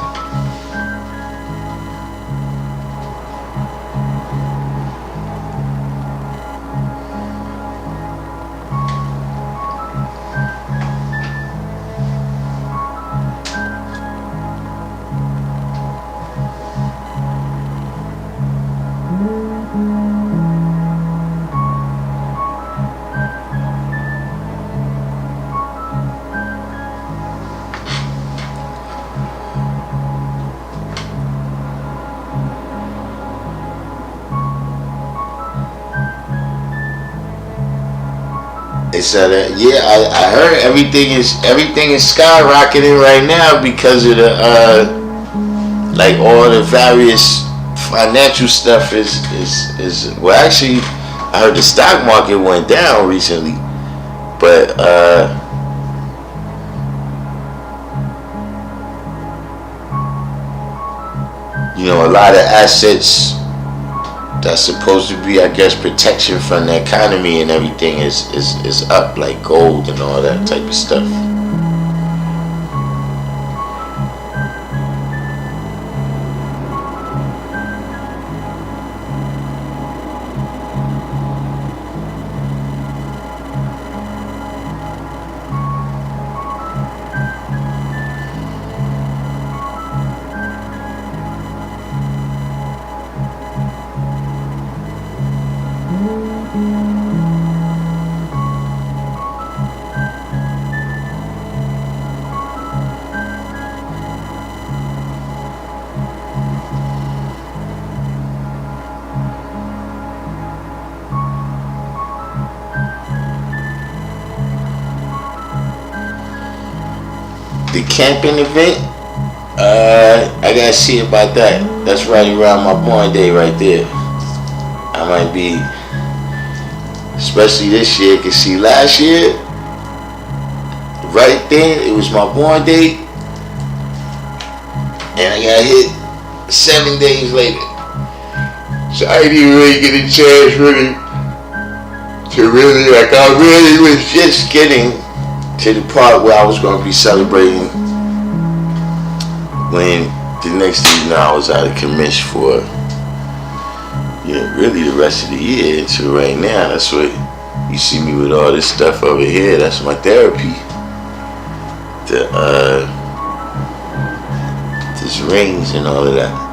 They said that, yeah, I heard everything is skyrocketing right now because of the like all the various financial stuff is well, actually I heard the stock market went down recently, but you know, a lot of assets that's supposed to be, I guess, protection from the economy and everything is up, like gold and all that type of stuff. The camping event, I gotta see about that. That's right around my born day right there. I might be, especially this year, cause see last year, right then, it was my born day, and I got hit 7 days later. So I didn't even really get a chance like I really was just getting to the part where I was going to be celebrating when the next thing you know I was out of commission for, you know, really the rest of the year until right now. That's what you see me with all this stuff over here. That's my therapy. These rings and all of that.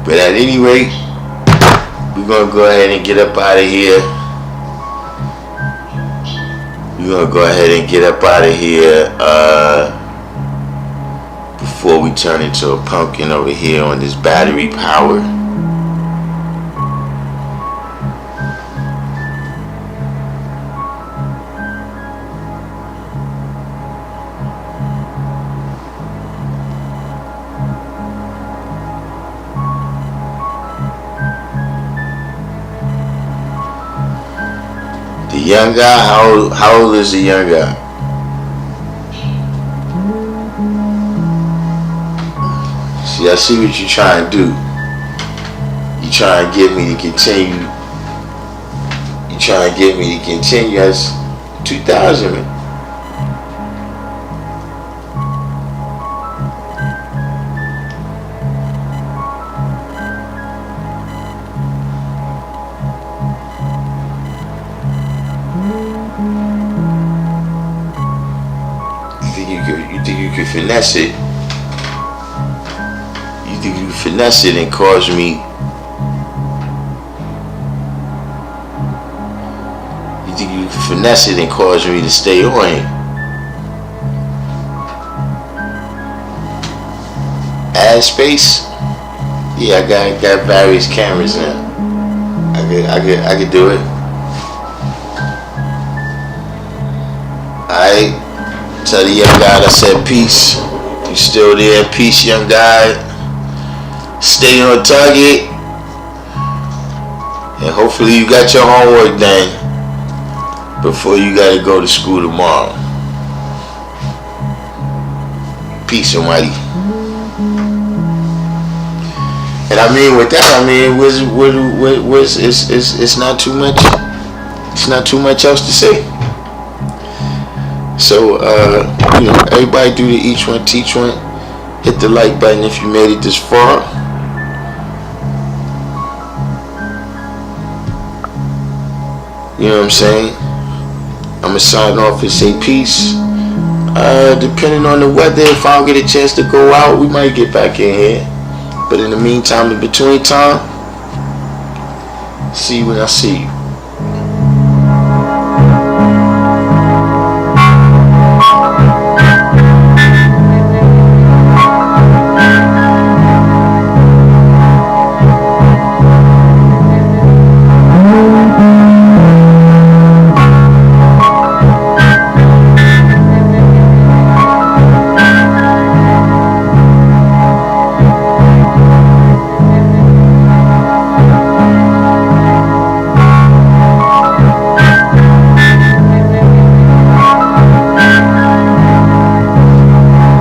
But at any rate, we're going to go ahead and get up out of here. Before we turn into a pumpkin over here on this battery power. The young guy, how old is the young guy? See, I see what you're trying to do. You trying to get me to continue. You trying to get me to continue as 2000, man. You think you could finesse it? You think you can finesse it and cause me? You think you can finesse it and cause me to stay on it? Ad space? Yeah, I got various cameras now. I could do it. Alright. Tell the young guy I said peace. You still there? Peace, young guy. Stay on target. And hopefully you got your homework done before you gotta go to school tomorrow. Peace, Almighty. And I mean with that, I mean it's not too much. It's not too much else to say. So, you know, everybody do the each one, teach one. Hit the like button if you made it this far. You know what I'm saying? I'm going to sign off and say peace. Depending on the weather, if I don't get a chance to go out, we might get back in here. But in the meantime, in between time, see you when I see you.